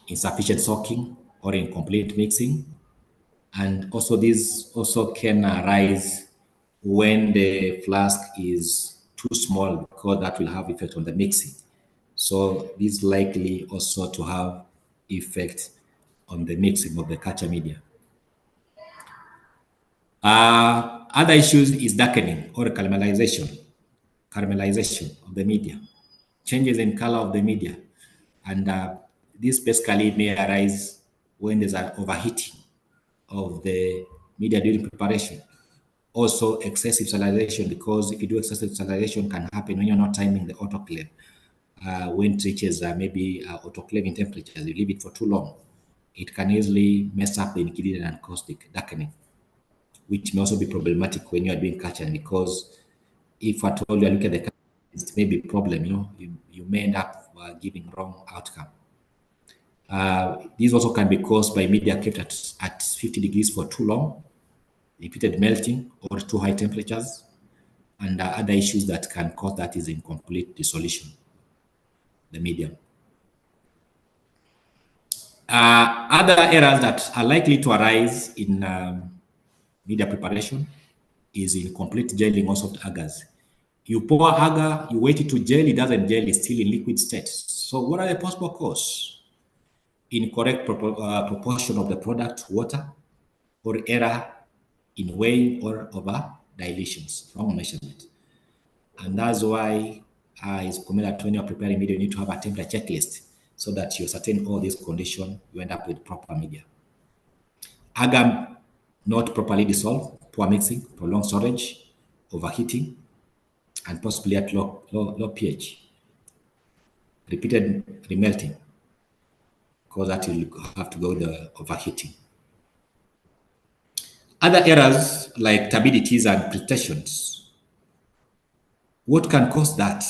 insufficient soaking, or incomplete mixing. And also these also can arise when the flask is too small because that will have effect on the mixing. So this likely also to have effect on the mixing of the culture media. Other issues is darkening or caramelization of the media, changes in color of the media. And this basically may arise when there's an overheating of the media during preparation. Also excessive salinization, because if you do excessive salinization can happen when you're not timing the autoclave. When it reaches maybe autoclaving temperatures, you leave it for too long, it can easily mess up the ingredient and cause darkening, which may also be problematic when you are doing culture because if at all you look at the it may be a problem, you may end up giving wrong outcome. These also can be caused by media kept at 50 degrees for too long, repeated melting, or too high temperatures, and other issues that can cause that is incomplete dissolution, the medium. Other errors that are likely to arise in media preparation is incomplete gelling also of agars. You pour agar, you wait it to gel, it doesn't gel, it's still in liquid state. So what are the possible causes? Incorrect proportion of the product water, or error in weighing or over dilutions, wrong measurement. And that's why it's recommended that when you're preparing media, you need to have a temperature checklist so that you ascertain all these conditions, you end up with proper media. Agar not properly dissolved, poor mixing, prolonged storage, overheating, and possibly at low pH. Repeated remelting, because that will have to go with the overheating. Other errors like turbidities and precipitations. What can cause that?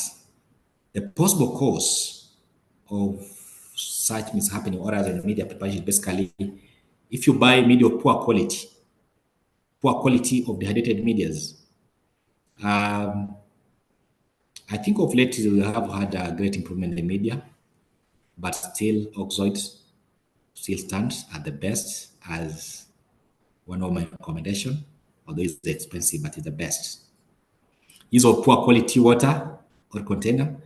The possible cause of such mishappening or as in media preparation basically, if you buy media of poor quality of dehydrated medias. I think of late we have had a great improvement in the media, but still oxide still stands at the best as one of my recommendation, although it's expensive, but it's the best. Use of poor quality water or container,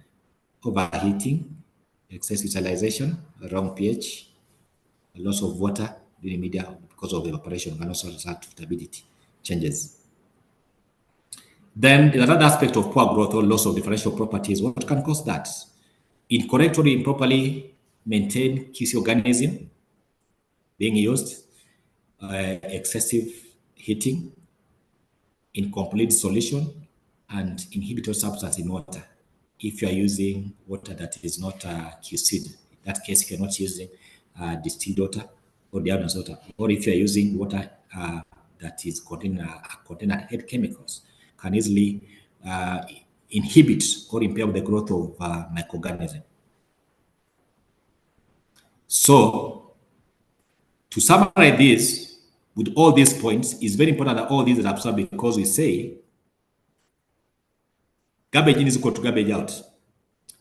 overheating, excess utilization, wrong pH, loss of water during media because of evaporation can also result to turbidity changes. Then the other aspect of poor growth or loss of differential properties, what can cause that? Incorrect or improperly maintained QC organism being used, excessive heating, incomplete solution, and inhibitor substance in water. If you are using water that is not QC'd, in that case, if you're not using distilled water or deodorant water, or if you're using water that is containing head chemicals, can easily inhibit or impair the growth of microorganisms. So, to summarize this, with all these points, it's very important that all these are absorbed because we say garbage in is equal to garbage out.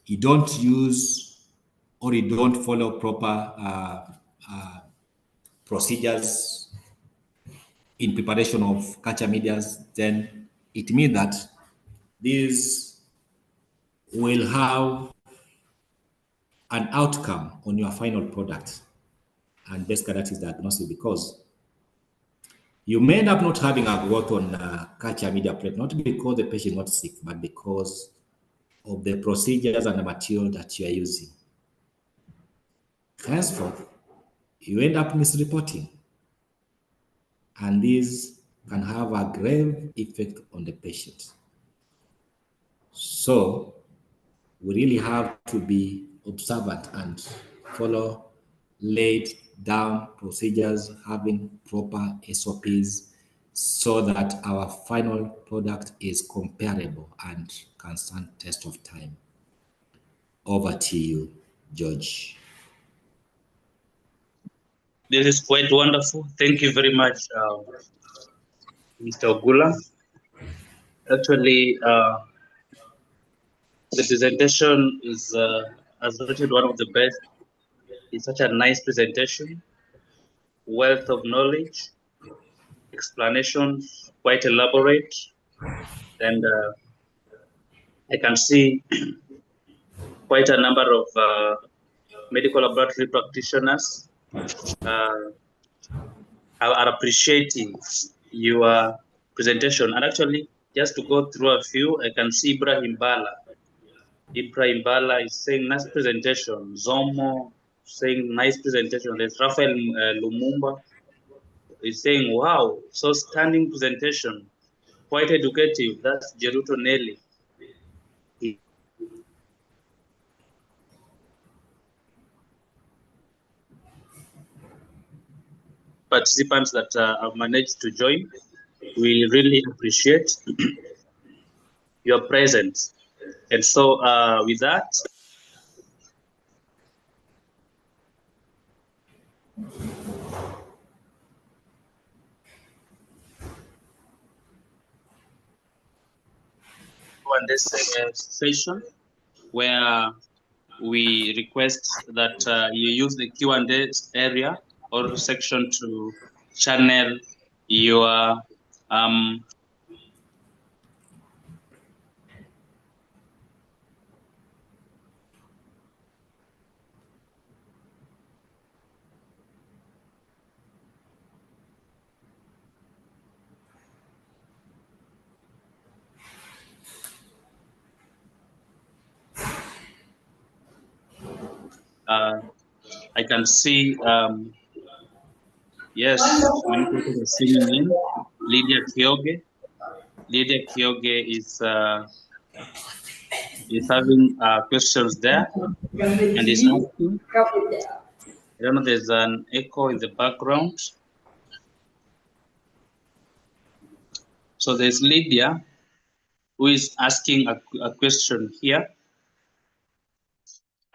You don't use or you don't follow proper procedures in preparation of culture medias, then it means that these will have an outcome on your final product. And basically that is diagnosis, because you may end up not having a growth on culture media plate, not because the patient is not sick, but because of the procedures and the material that you are using. Henceforth, you end up misreporting, and these can have a grave effect on the patient. So we really have to be observant and follow laid down procedures, having proper SOPs, so that our final product is comparable and can stand test of time. Over to you, George. This is quite wonderful. Thank you very much, Mr. Ogula. Actually, the presentation is, as rated, one of the best. It's such a nice presentation, wealth of knowledge, explanations, quite elaborate, and I can see quite a number of medical laboratory practitioners are appreciating your presentation. And actually, just to go through a few, I can see Ibrahim Bala. Ibrahim Bala is saying nice presentation. Zomo saying nice presentation. There's Rafael Lumumba is saying, wow, so stunning presentation. Quite educative. That's Jeruto Nelly. Participants that have managed to join, we really appreciate. your presence. And so with that, on this session where we request that you use the Q&A area or section to channel your um, I can see yes, many people are singing in. Lydia Kyoge. Lydia Kyoge is having questions there and is asking. I don't know, there's an echo in the background. So there's Lydia who is asking a question here,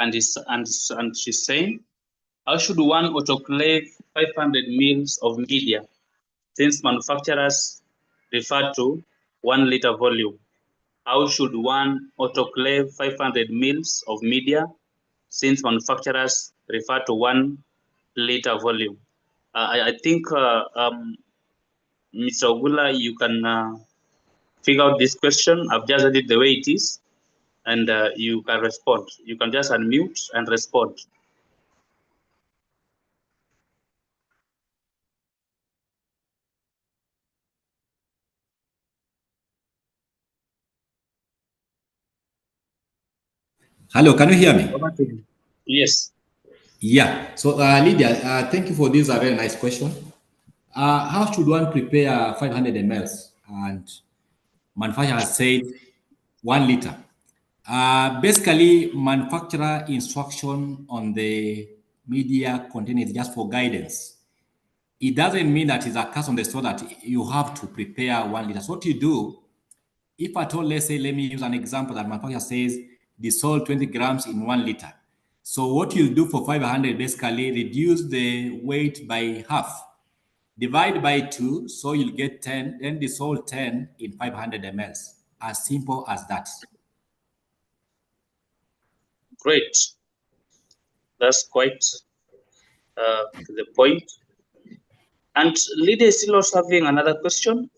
and she's saying, how should one autoclave 500 mils of media, since manufacturers refer to 1 liter volume? How should one autoclave 500 mils of media, since manufacturers refer to 1 liter volume? I think, Mr. Ogula, you can figure out this question. I've just read it the way it is, and you can respond. You can just unmute and respond. Hello, can you hear me? Over to you. Yes. Yeah. So, Lydia, thank you for this very nice question. How should one prepare 500 mls? And manufacturer has said 1 liter. Basically, manufacturer instruction on the media content is just for guidance. It doesn't mean that it's a cast on the store that you have to prepare 1 liter. So what you do, if at all, let's say, let me use an example that manufacturer says dissolve 20 grams in 1 liter. So what you'll do for 500, basically reduce the weight by half, divide by 2, so you'll get 10, then dissolve 10 in 500 mls. As simple as that. Great. That's quite to the point. And Lydia is still also having another question.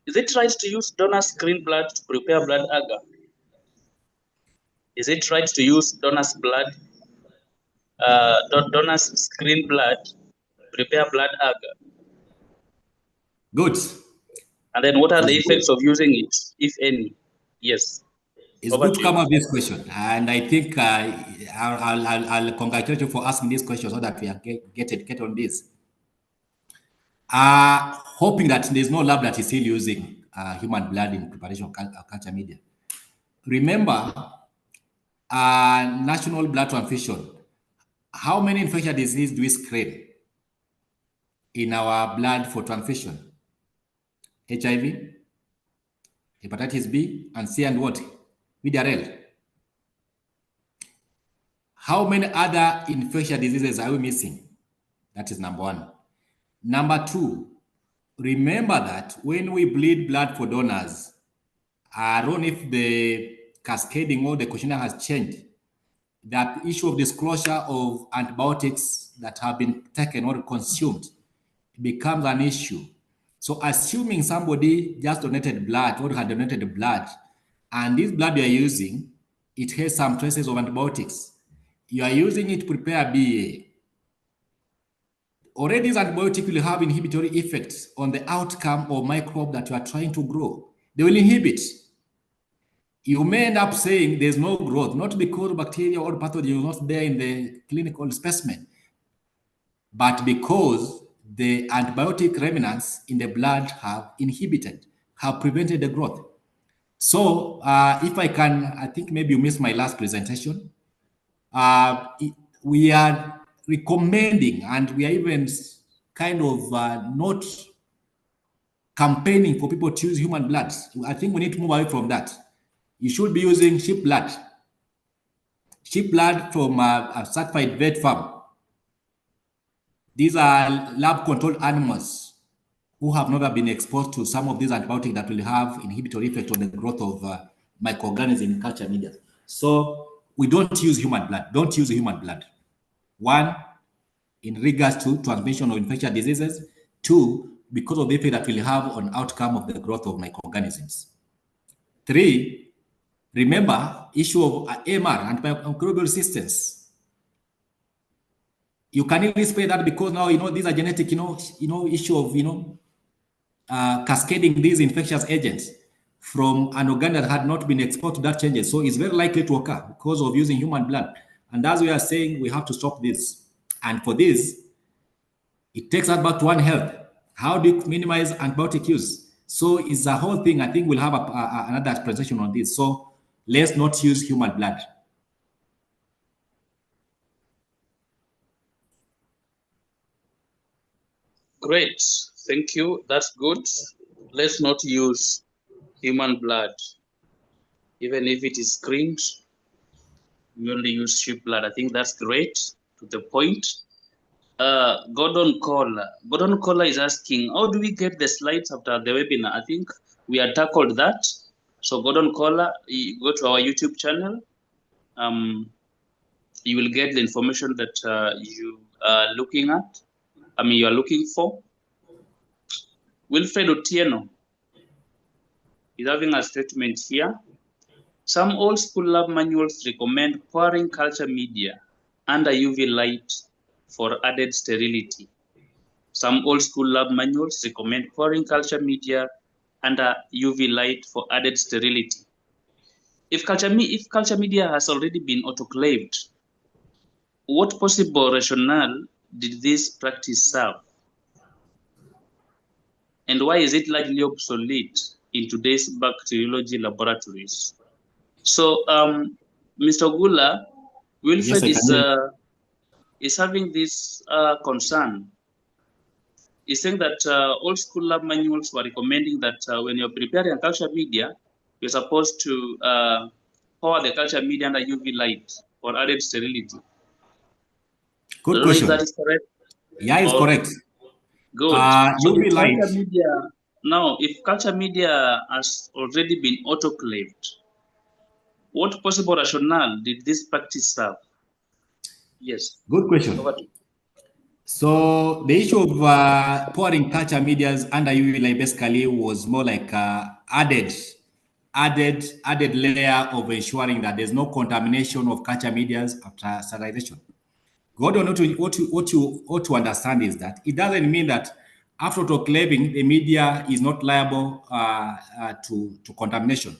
Is it right to use donor's green blood to prepare blood agar? Is it right to use donor's blood, donor's screen blood, prepare blood agar? Good. And then what are the It's good. effects of using it, if any? Yes. It's Over good to to you. come up with this question, and I think I'll congratulate you for asking this question so that we are get on this. Hoping that there's no lab that is still using human blood in preparation of culture media. Remember, national blood transfusion. How many infectious diseases do we screen in our blood for transfusion? HIV, hepatitis B, and C, and what? VDRL. How many other infectious diseases are we missing? That is number one. Number two, remember that when we bleed blood for donors, I don't know if the cascading or the questionnaire has changed. That issue of disclosure of antibiotics that have been taken or consumed becomes an issue. So assuming somebody just donated blood or had donated blood, and this blood you are using, it has some traces of antibiotics. You are using it to prepare BA. Already these antibiotics will have inhibitory effects on the outcome of microbe that you are trying to grow. They will inhibit. You may end up saying there's no growth, not because bacteria or pathogen is not there in the clinical specimen, but because the antibiotic remnants in the blood have inhibited, have prevented the growth. So if I can, I think maybe you missed my last presentation. We are recommending, and we are even kind of not campaigning for people to use human blood. I think we need to move away from that. You should be using sheep blood. Sheep blood from a certified vet farm. These are lab-controlled animals who have never been exposed to some of these antibiotics that will have inhibitory effect on the growth of microorganisms in culture media. So we don't use human blood. Don't use human blood. One, in regards to transmission of infectious diseases. Two, because of the effect that will have on outcome of the growth of microorganisms. Three, remember issue of AMR, antimicrobial resistance. You can easily spray that because now these are genetic, issue of cascading these infectious agents from an organ that had not been exposed to that changes. So it's very likely to occur because of using human blood. And as we are saying, we have to stop this. And for this, it takes us back to One Health. How do you minimize antibiotic use? So it's a whole thing. I think we'll have another presentation on this. So let's not use human blood. Great, thank you. That's good. Let's not use human blood, even if it is screened. We only use sheep blood. I think that's great. To the point. Gordon Kohler is asking, how do we get the slides after the webinar? I think we had tackled that. So Gordon Kohler, you go to our YouTube channel. You will get the information that you are looking at. You are looking for. Wilfred Otieno is having a statement here. Some old school lab manuals recommend pouring culture media under UV light for added sterility. Some old school lab manuals recommend pouring culture media under UV light for added sterility. If culture media has already been autoclaved, what possible rationale did this practice serve? And why is it largely obsolete in today's bacteriology laboratories? So, Mr. Gula, Wilfred is having this concern. He's saying that old school lab manuals were recommending that when you're preparing a culture media, you're supposed to pour the culture media under UV light for added sterility. Good question. If that is correct. Yeah, it's correct. Good. So UV light. If culture media has already been autoclaved, what possible rationale did this practice serve? Yes. Good question. So the issue of pouring culture medias under UV light basically was more like added layer of ensuring that there's no contamination of culture medias after sterilization. What you ought to understand is that it doesn't mean that after autoclaving, the media is not liable to contamination.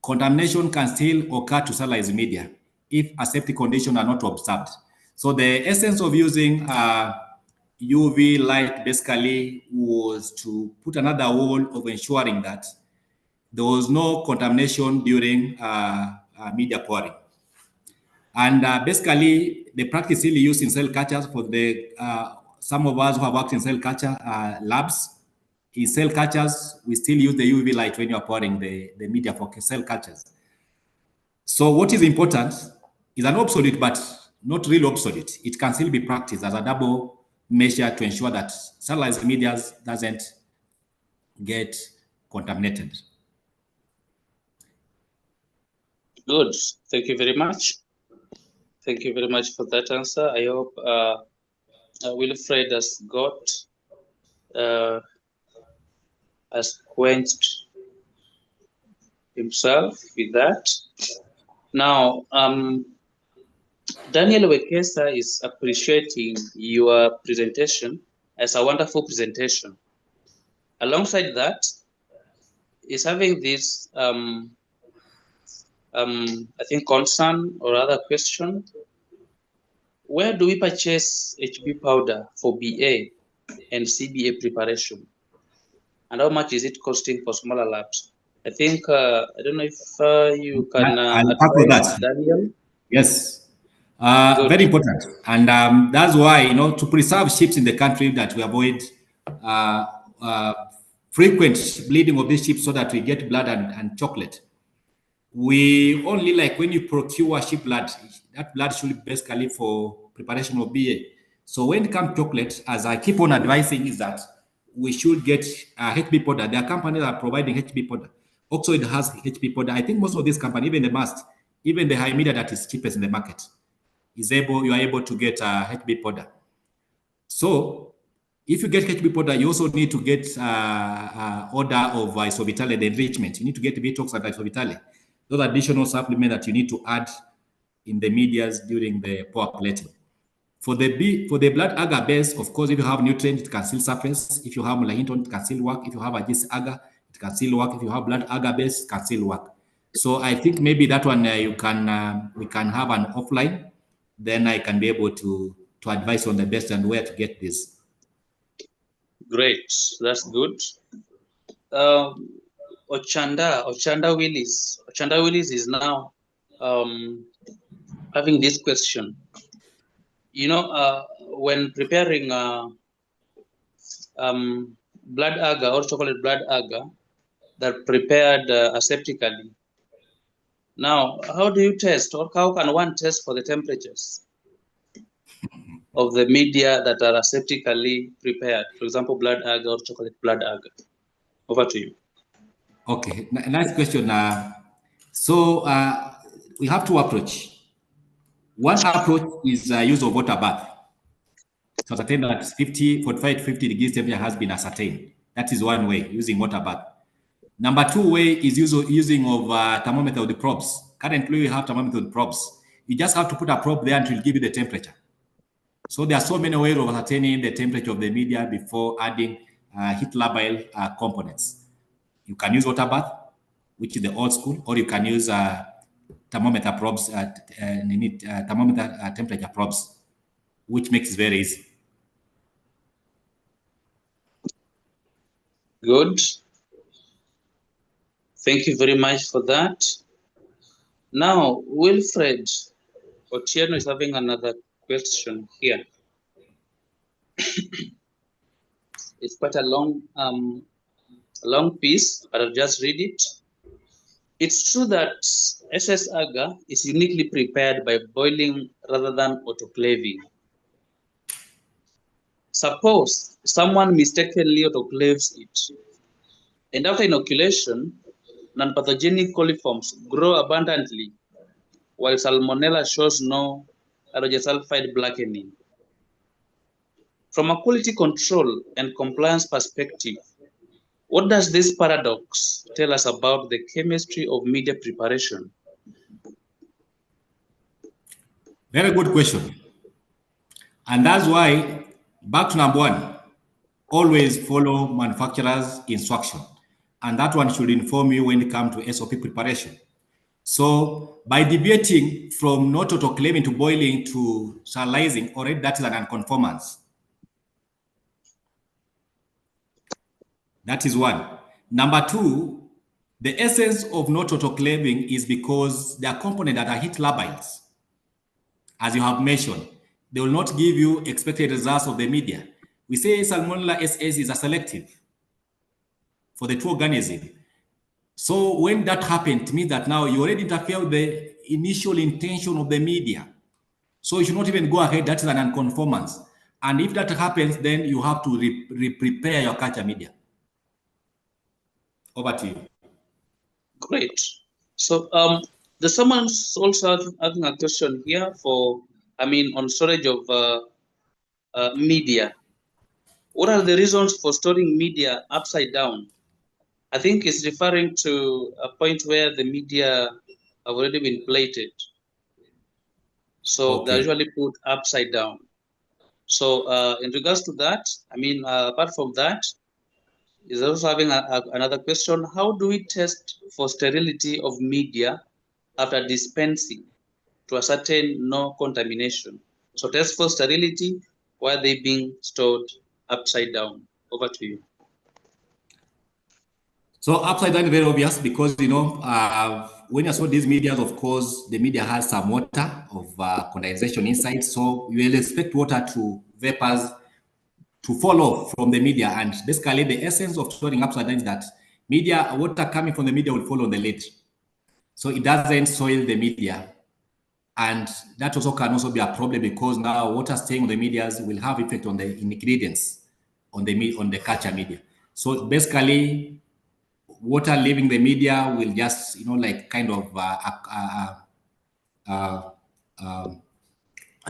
Contamination can still occur to sterilized media if aseptic conditions are not observed. So the essence of using UV light basically was to put another wall of ensuring that there was no contamination during media pouring. And basically, the practice is really used in cell cultures for the some of us who have worked in cell culture labs. In cell cultures, we still use the UV light when you are pouring the media for cell cultures. So what is important is an obsolete, but not really obsolete. It can still be practiced as a double measure to ensure that sterilized media doesn't get contaminated. Good. Thank you very much. Thank you very much for that answer. I hope Wilfred has quenched himself with that. Now, Daniel Wekesa is appreciating your presentation as a wonderful presentation. Alongside that, is having this I think concern or other question. Where do we purchase HB powder for BA and CBA preparation? And how much is it costing for smaller labs? I think, I don't know if you can advise Daniel. Yes, very important. And that's why, to preserve ships in the country that we avoid frequent bleeding of these sheep so that we get blood and chocolate. We only like when you procure sheep blood, that blood should be basically for preparation of BA. So when it comes to chocolate, as I keep on advising, is that we should get HB powder. There are companies that are providing HB powder. Also, it has HB powder. I think most of these companies, even the Must, even the high media that is cheapest in the market, you are able to get HB powder. So if you get HB powder, you also need to get order of isobitale, the enrichment. You need to get Vitox and isobitale. Those additional supplements that you need to add in the medias during the pork plating. For the blood agar base, of course, if you have nutrient, it can still surface. If you have malahinton, it can still work. If you have a gist agar, it can still work. If you have blood agar base, it can still work. So I think maybe that one we can have an offline. Then I can be able to advise on the best and where to get this. Great, that's good. Ochanda Willis is now having this question. You know, when preparing blood agar or chocolate blood agar that prepared aseptically. Now, how do you test, or how can one test for the temperatures of the media that are aseptically prepared? For example, blood agar or chocolate blood agar. Over to you. Okay, nice question. So we have two approach. One approach is use of water bath. So ascertain that 45 to 50 degrees temperature has been ascertained. That is one way, using water bath. Number two way is using of thermometer with the probes. Currently, we have thermometer with probes. You just have to put a probe there and it will give you the temperature. So there are so many ways of ascertaining the temperature of the media before adding heat labile components. You can use water bath, which is the old school, or you can use thermometer probes, thermometer temperature probes, which makes it very easy. Good. Thank you very much for that. Now, Wilfred Otieno is having another question here. It's quite a long piece, but I'll just read it. It's true that SS agar is uniquely prepared by boiling rather than autoclaving. Suppose someone mistakenly autoclaves it, and after inoculation, non-pathogenic coliforms grow abundantly, while Salmonella shows no halogen blackening. From a quality control and compliance perspective, what does this paradox tell us about the chemistry of media preparation? Very good question. And that's why, back to number one, always follow manufacturer's instruction. And that one should inform you when it comes to SOP preparation. So by deviating from not autoclaving to boiling to sterilizing, already that is an unconformance. That is one. Number two, the essence of not autoclaving is because there are components that are heat labiles. As you have mentioned, they will not give you expected results of the media. We say Salmonella SS is a selective for the two organism. So when that happened, it means that now you already interfere with the initial intention of the media. So you should not even go ahead. That is an unconformance. And if that happens, then you have to prepare your culture media. Over to you. Great. So there's someone also having a question here on storage of media. What are the reasons for storing media upside down? I think it's referring to a point where the media have already been plated. So they're usually put upside down. So in regards to that, apart from that, is also having another question. How do we test for sterility of media after dispensing to ascertain no contamination? So test for sterility while they being stored upside down. Over to you. So upside down is very obvious because, when you saw these media, of course, the media has some water of condensation inside. So you will expect water to vapors to follow from the media. And basically, the essence of storing upside down is that media, water coming from the media will fall on the lid. So it doesn't soil the media. And that also can also be a problem because now water staying on the medias will have effect on the ingredients on the culture media. So basically, water leaving the media will just, like kind of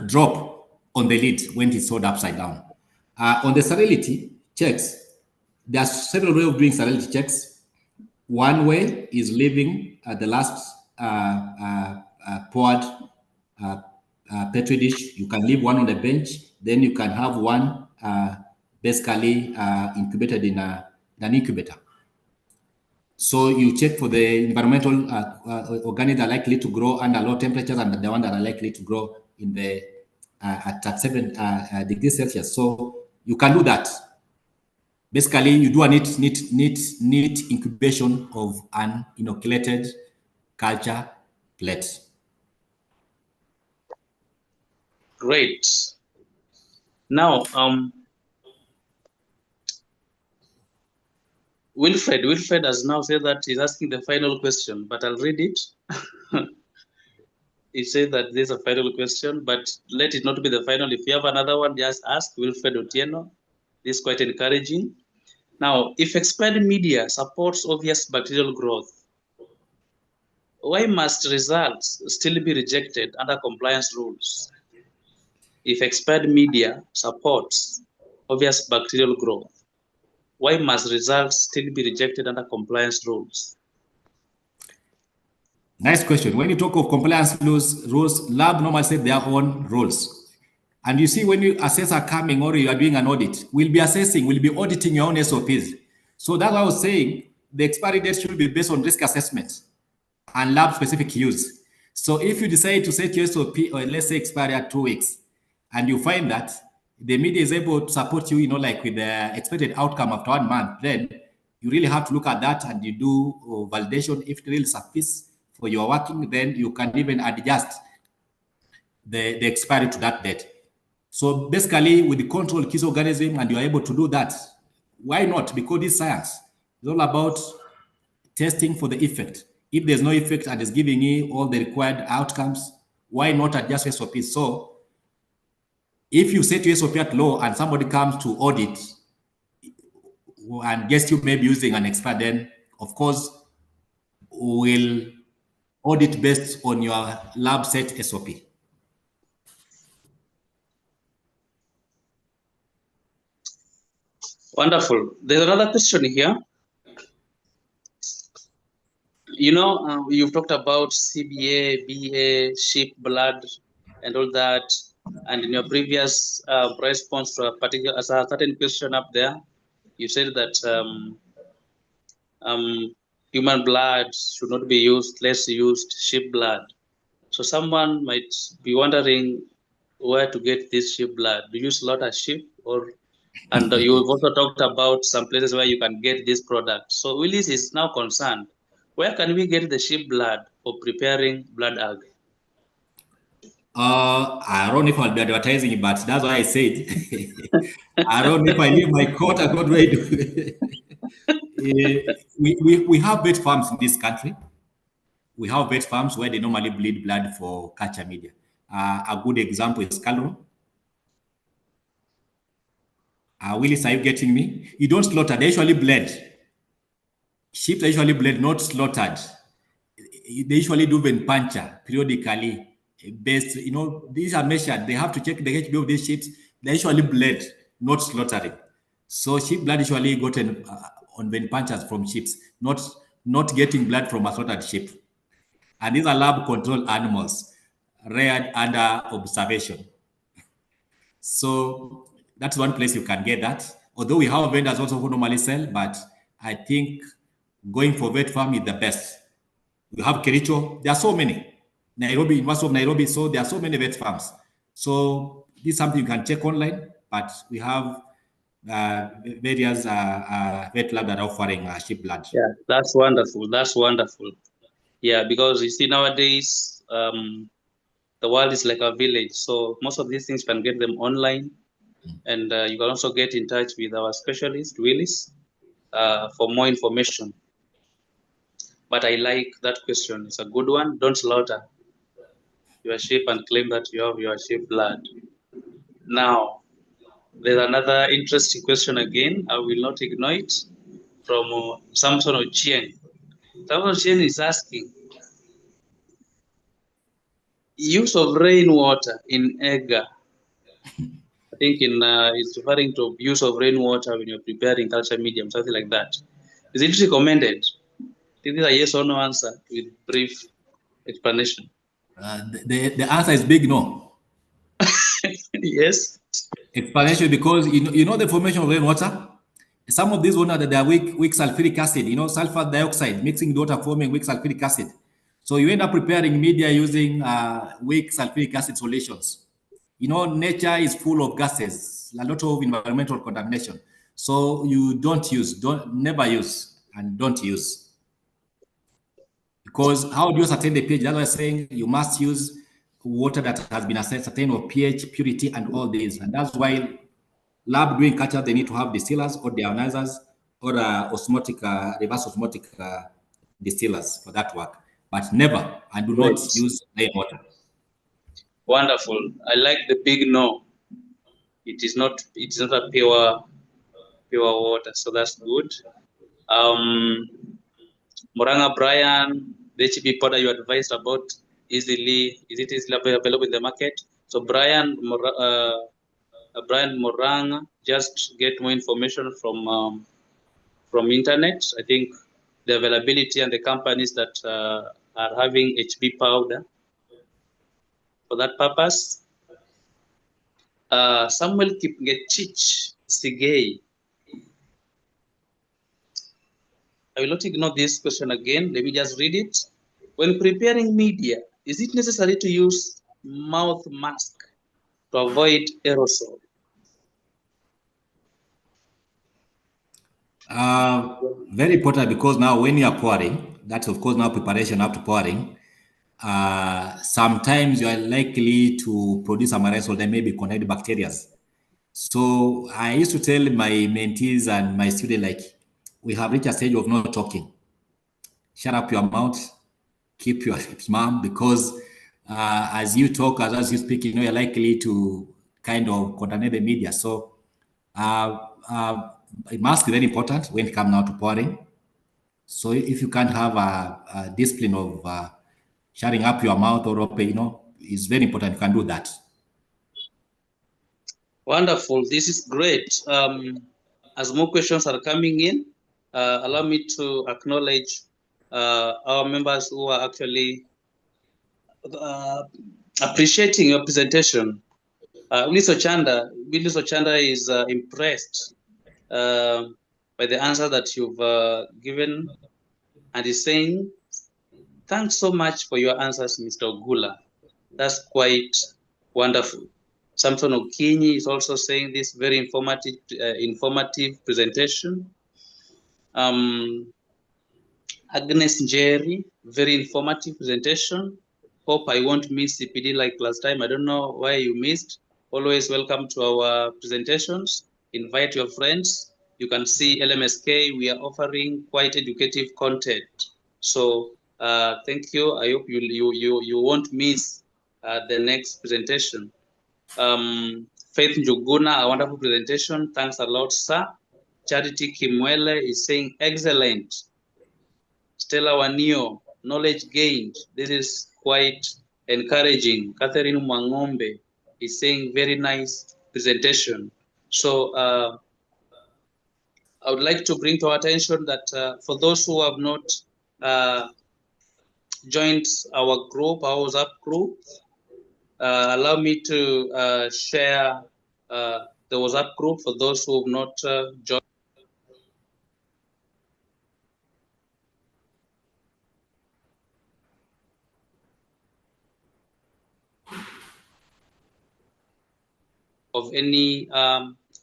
drop on the lid when it's sold upside down. On the sterility checks, there are several ways of doing sterility checks. One way is leaving the last poured petri dish. You can leave one on the bench, then you can have one basically incubated in an incubator. So you check for the environmental organic that are likely to grow under low temperatures and the one that are likely to grow in the at 7 degrees Celsius. So you can do that. Basically, you do a neat incubation of an inoculated culture plate. Great. Now, Wilfred has now said that he's asking the final question, but I'll read it. He said that there's a final question, but let it not be the final. If you have another one, just ask Wilfred Otieno. This is quite encouraging. Now, if expired media supports obvious bacterial growth, why must results still be rejected under compliance rules? If expired media supports obvious bacterial growth, why must results still be rejected under compliance rules? Nice question. When you talk of compliance rules, lab normally set their own rules. And you see, when you assess are coming or you are doing an audit, we'll be auditing your own SOPs. So that's what I was saying. The expiry date should be based on risk assessment and lab specific use. So if you decide to set your SOP, or let's say expiry at 2 weeks, and you find that the media is able to support you, like with the expected outcome after 1 month, then you really have to look at that and you do validation. If it really suffices for your working, then you can even adjust the expiry to that date. So basically, with the control keys organism, and you are able to do that, why not? Because this science is all about testing for the effect. If there's no effect and it's giving you all the required outcomes, why not adjust SOP? So if you set your SOP at low and somebody comes to audit and guess you may be using an expert, then of course we'll audit based on your lab set SOP. Wonderful. There's another question here. You've talked about CBA, BA, sheep blood, and all that. And in your previous response to a certain question up there, you said that human blood should not be used, less used sheep blood. So someone might be wondering where to get this sheep blood. Do you slaughter sheep, and you've also talked about some places where you can get this product. So Willis is now concerned. Where can we get the sheep blood for preparing blood ag? I don't know if I'll be advertising it, but that's why I said I don't know if I leave my coat, I got ready. We have vet farms in this country. We have vet farms where they normally bleed blood for culture media. A good example is Calro. Willis, are you getting me? You don't slaughter, they usually bled. Sheep are usually bled, not slaughtered. They usually do vein puncture periodically. Based, these are measured. They have to check the HB of these sheep. They usually bled, not slaughtering. So sheep blood usually gotten on vein punctures from sheep, not getting blood from a slaughtered sheep. And these are lab controlled animals, reared under observation. So that's one place you can get that. Although we have vendors also who normally sell, but I think going for vet farm is the best. We have Kericho. There are so many. Nairobi, University of Nairobi. So there are so many vet farms. So this is something you can check online, but we have various vet labs that are offering sheep blood. Yeah, that's wonderful. That's wonderful. Yeah, because you see nowadays, the world is like a village. So most of these things you can get them online. And you can also get in touch with our specialist, Willis, for more information. But I like that question. It's a good one. Don't slaughter your sheep and claim that you have your sheep blood. Now, there's another interesting question again. I will not ignore it, from Samson Ochieng. Samson Ochieng is asking, use of rainwater in Ega. I think it's referring to use of rainwater when you're preparing culture medium, something like that. Is it recommended? This is a yes or no answer with brief explanation. The answer is big no. Yes. Explanation, because you know the formation of rainwater. Some of these water that they are weak sulfuric acid, sulfur dioxide mixing with water forming weak sulfuric acid. So you end up preparing media using weak sulfuric acid solutions. Nature is full of gases, a lot of environmental contamination. So you never use, and don't use. Because how do you ascertain the pH? That's why I'm saying you must use water that has been ascertained of pH, purity, and all these. And that's why lab doing culture, they need to have distillers or deionizers or reverse osmotic distillers for that work. But never, and do not use rainwater. Wonderful. I like the big no. It is not a pure water, so that's good. Moranga Brian, the HB powder you advised about is it easily available in the market? So Brian Moranga, just get more information from internet. I think the availability and the companies that are having HB powder for that purpose. Samuel Kipngetich Sigei. I will not ignore this question again. Let me just read it. When preparing media, is it necessary to use mouth mask to avoid aerosol? Very important, because now when you are pouring, that's of course now preparation up to pouring. Sometimes you are likely to produce some aerosol that may be contained bacteria. So I used to tell my mentees and my students, like, we have reached a stage of not talking. Shut up your mouth, keep your lips mum, because as you talk, as you speak, you're likely to kind of contaminate the media. So mask is very important when it comes now to pouring. So if you can't have a discipline of shutting up your mouth or open, it's very important. You can do that. Wonderful. This is great. As more questions are coming in, allow me to acknowledge our members who are actually appreciating your presentation. Willis Ochanda is impressed by the answer that you've given, and is saying, thanks so much for your answers, Mr. Ogula. That's quite wonderful. Samson Okinyi is also saying this very informative presentation. Agnes Njeri, very informative presentation. Hope I won't miss CPD like last time. I don't know why you missed. Always welcome to our presentations. Invite your friends. You can see LMSK, we are offering quite educative content. So thank you. I hope you won't miss the next presentation. Faith Njuguna, a wonderful presentation. Thanks a lot, sir. Charity Kimwele is saying excellent. Stella Wanio, knowledge gained. This is quite encouraging. Catherine Mwangombe is saying very nice presentation. So I would like to bring to our attention that for those who have not joined our group, our WhatsApp group, allow me to share the WhatsApp group for those who have not joined. Of any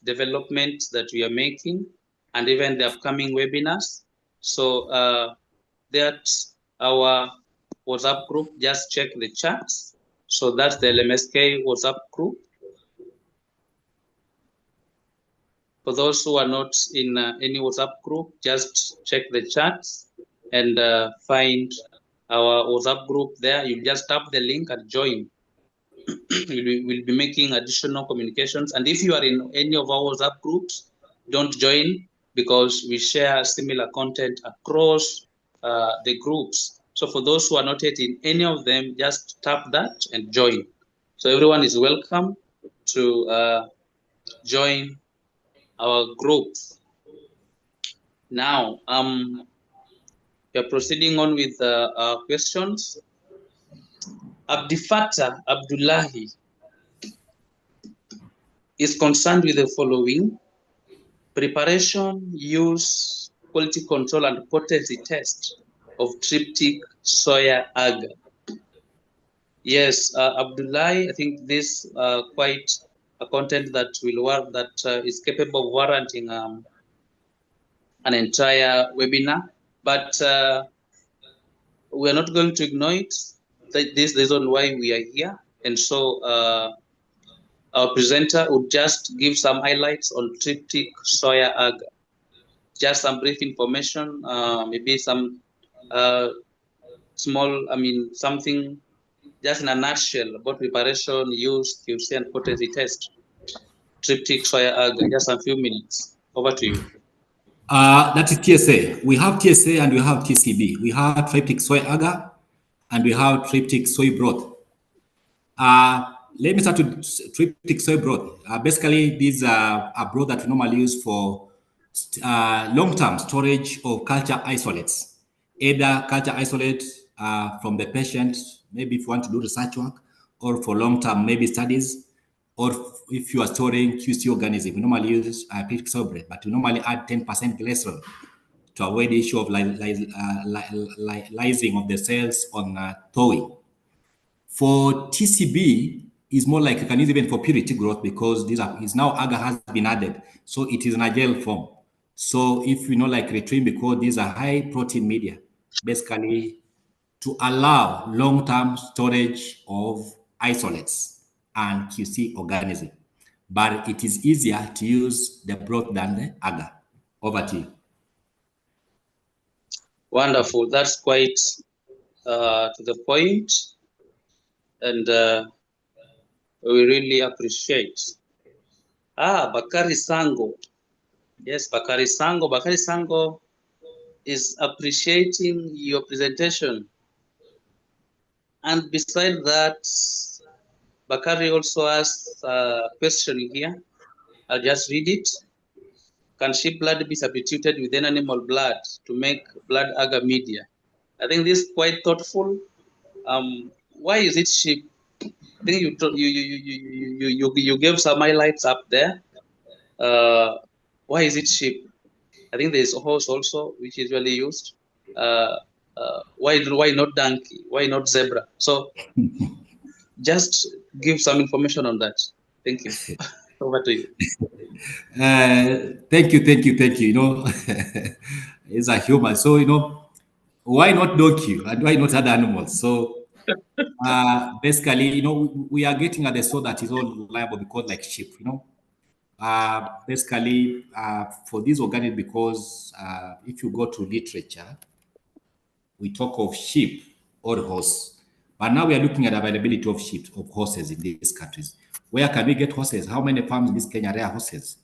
development that we are making, and even the upcoming webinars. So that's our WhatsApp group. Just check the charts. So that's the LMSK WhatsApp group. For those who are not in any WhatsApp group, just check the chats and find our WhatsApp group there. You just tap the link and join. We'll be making additional communications. And if you are in any of our WhatsApp groups, don't join because we share similar content across the groups. So for those who are not yet in any of them, just tap that and join. So everyone is welcome to join our groups. Now, we are proceeding on with our questions. Abdifata Abdullahi is concerned with the following: preparation, use, quality control, and potency test of triptych soya agar. Yes, Abdullahi, I think this quite a content that will work, that is capable of warranting an entire webinar, but we are not going to ignore it. This is the reason why we are here, and so our presenter would just give some highlights on triptych soya agar. Just some brief information, maybe some small, something just in a nutshell about preparation, use, QC, and potency test. Triptych soya agar, just a few minutes. Over to you. That is TSA. We have TSA and we have TCB. We have triptych soy agar and we have triptych soy broth. Let me start with triptych soy broth. Basically, these are a broth that we normally use for long-term storage of culture isolates. Either culture isolate from the patient, maybe if you want to do research work, or for long-term maybe studies, or if you are storing QC organism. We normally use triptych soy broth, but we normally add 10% glycerol to avoid the issue of lysing of the cells on thawing. For TCB, is more like you can use even for purity growth because is now agar has been added, so it is in a gel form. So if you know, like retrieve, because these are high protein media, basically to allow long-term storage of isolates and QC organism. But it is easier to use the broth than the agar. Over to you. Wonderful. That's quite to the point, and we really appreciate. Bakari Sango. Yes, Bakari Sango. Bakari Sango is appreciating your presentation. And beside that, Bakari also asked a question here. I'll just read it. Can sheep blood be substituted with an animal blood to make blood agar media? I think this is quite thoughtful. Why is it sheep? I think you gave some highlights up there. Why is it sheep? I think there is a horse also, which is usually used. Why not donkey? Why not zebra? So just give some information on that. Thank you. Over to you. Thank you. You know, it's a human. So, you know, why not donkey and why not other animals? So, basically, you know, we are getting at the soil that is all reliable because, like sheep, you know, basically, for these organic, because if you go to literature, we talk of sheep or horse. But now we are looking at availability of sheep, of horses in these countries. Where can we get horses? How many farms in this Kenya are horses?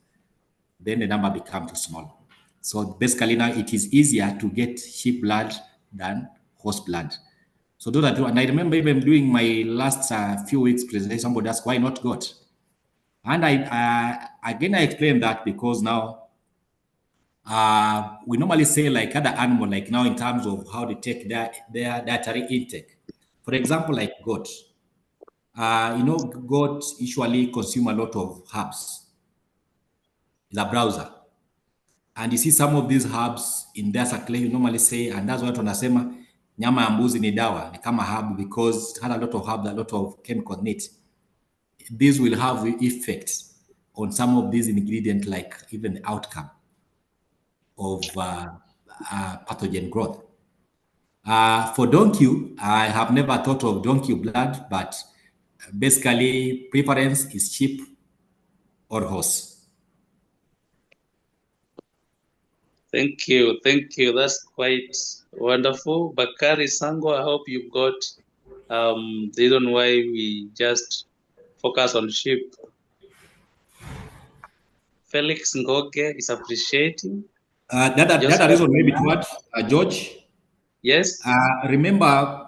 Then the number becomes too small. So basically now it is easier to get sheep blood than horse blood. So those are two. And I remember even doing my last few weeks presentation, somebody asked, why not goat? And again, I explained that because now we normally say like other animal, like now in terms of how they take their dietary intake. For example, like goat. You know, goats usually consume a lot of herbs. It's a browser. And you see some of these herbs in their circulation, you normally say, and that's what wanasema, nyama ya mbuzi ni dawa, ni kama herb, because it had a lot of herbs, a lot of chemical in it. These will have effects on some of these ingredients, like even the outcome of pathogen growth. For donkey, I have never thought of donkey blood, but basically preference is sheep or horse. Thank you. Thank you. That's quite wonderful. Bakari Sango, I hope you got the reason why we just focus on sheep. Felix Ngoge is appreciating. That Joseph reason maybe to Nyan, what, George. yes, Remember,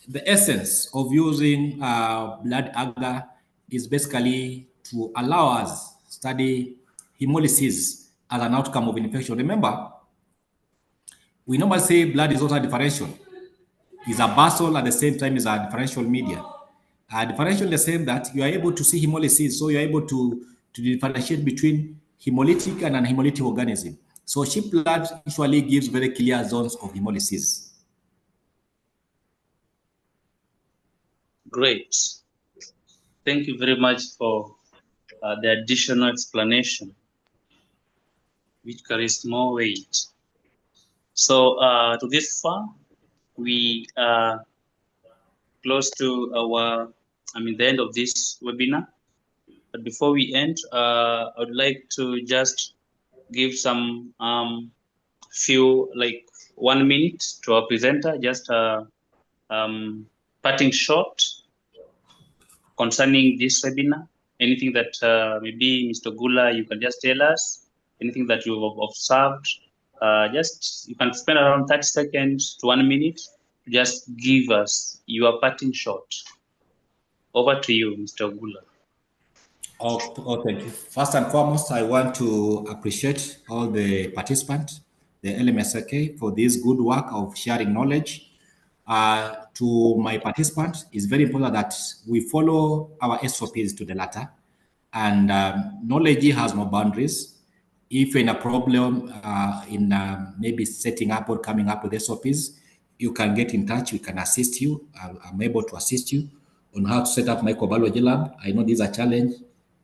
the essence of using blood agar is basically to allow us study hemolysis as an outcome of infection. Remember, we normally say blood is also a differential. It's a basal at the same time is a differential media. Differential in the sense that you are able to see hemolysis, so you are able to differentiate between hemolytic and non-hemolytic organism. So sheep blood usually gives very clear zones of hemolysis. great. Thank you very much for the additional explanation, which carries more weight. So to this far, we are close to the end of this webinar. But before we end, I would like to just give some few, like 1 minute to our presenter, just parting shot concerning this webinar. Anything that maybe Mr. Gula, you can just tell us, anything that you've observed, just you can spend around 30 seconds to 1 minute to just give us your parting shot. Over to you, Mr. Gula. Thank you. First and foremost, I want to appreciate all the participants, the LMSK, for this good work of sharing knowledge. To my participants, it's very important that we follow our SOPs to the letter, and knowledge has no boundaries. If you're in a problem in maybe setting up or coming up with SOPs, you can get in touch. We can assist you. I'm able to assist you on how to set up microbiology lab. I know these are challenge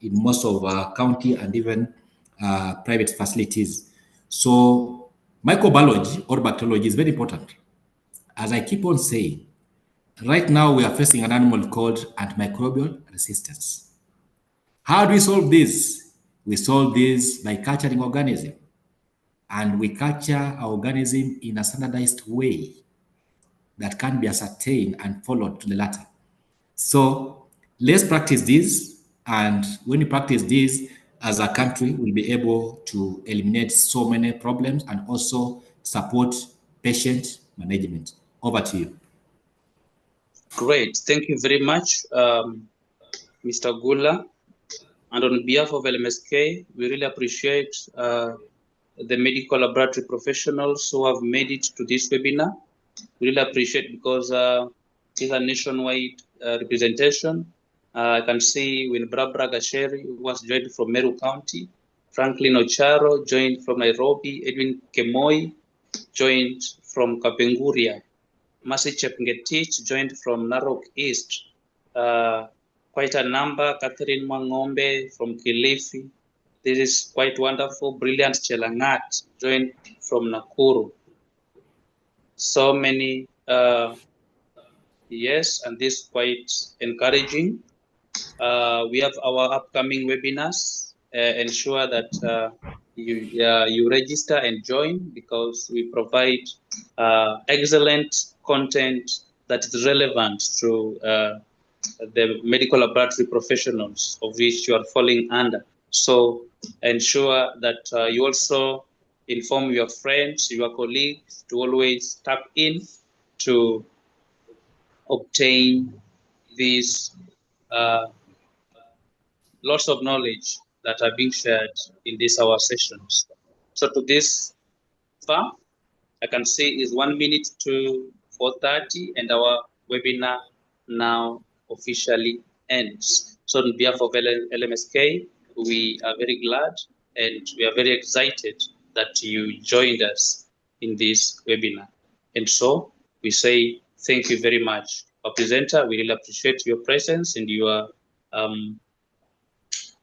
in most of our county and even private facilities. So microbiology or bacteriology is very important. As I keep on saying, right now we are facing an animal called antimicrobial resistance. How do we solve this? We solve this by culturing organism, and we culture our organism in a standardized way that can be ascertained and followed to the letter. So let's practice this, and when we practice this as a country, we'll be able to eliminate so many problems and also support patient management. Over to you. Great. Thank you very much, Mr. Gula. And on behalf of LMSK, we really appreciate the medical laboratory professionals who have made it to this webinar. We really appreciate because it's a nationwide representation. I can see Winbrabra Gasheri, who was joined from Meru County, Franklin Ocharo joined from Nairobi, Edwin Kemoi joined from Kapenguria, Mercy Chepngetich joined from Narok East, quite a number, Catherine Mangombe from Kilifi. This is quite wonderful. Brilliant Chelangat joined from Nakuru. So many, yes, and this is quite encouraging. We have our upcoming webinars. Ensure that you register and join, because we provide excellent content that is relevant to the medical laboratory professionals of which you are falling under. So ensure that you also inform your friends, your colleagues to always tap in to obtain these lots of knowledge that are being shared in these our sessions. So to this far, I can say is 1 minute to 4:30, and our webinar now officially ends. So on behalf of LMSK, we are very glad and we are very excited that you joined us in this webinar. And so we say thank you very much. Our presenter, we really appreciate your presence and your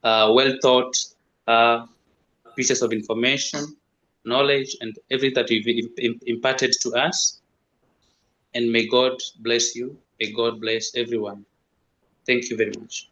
well thought pieces of information, knowledge, and everything that you've imparted to us. And may God bless you. May God bless everyone. Thank you very much.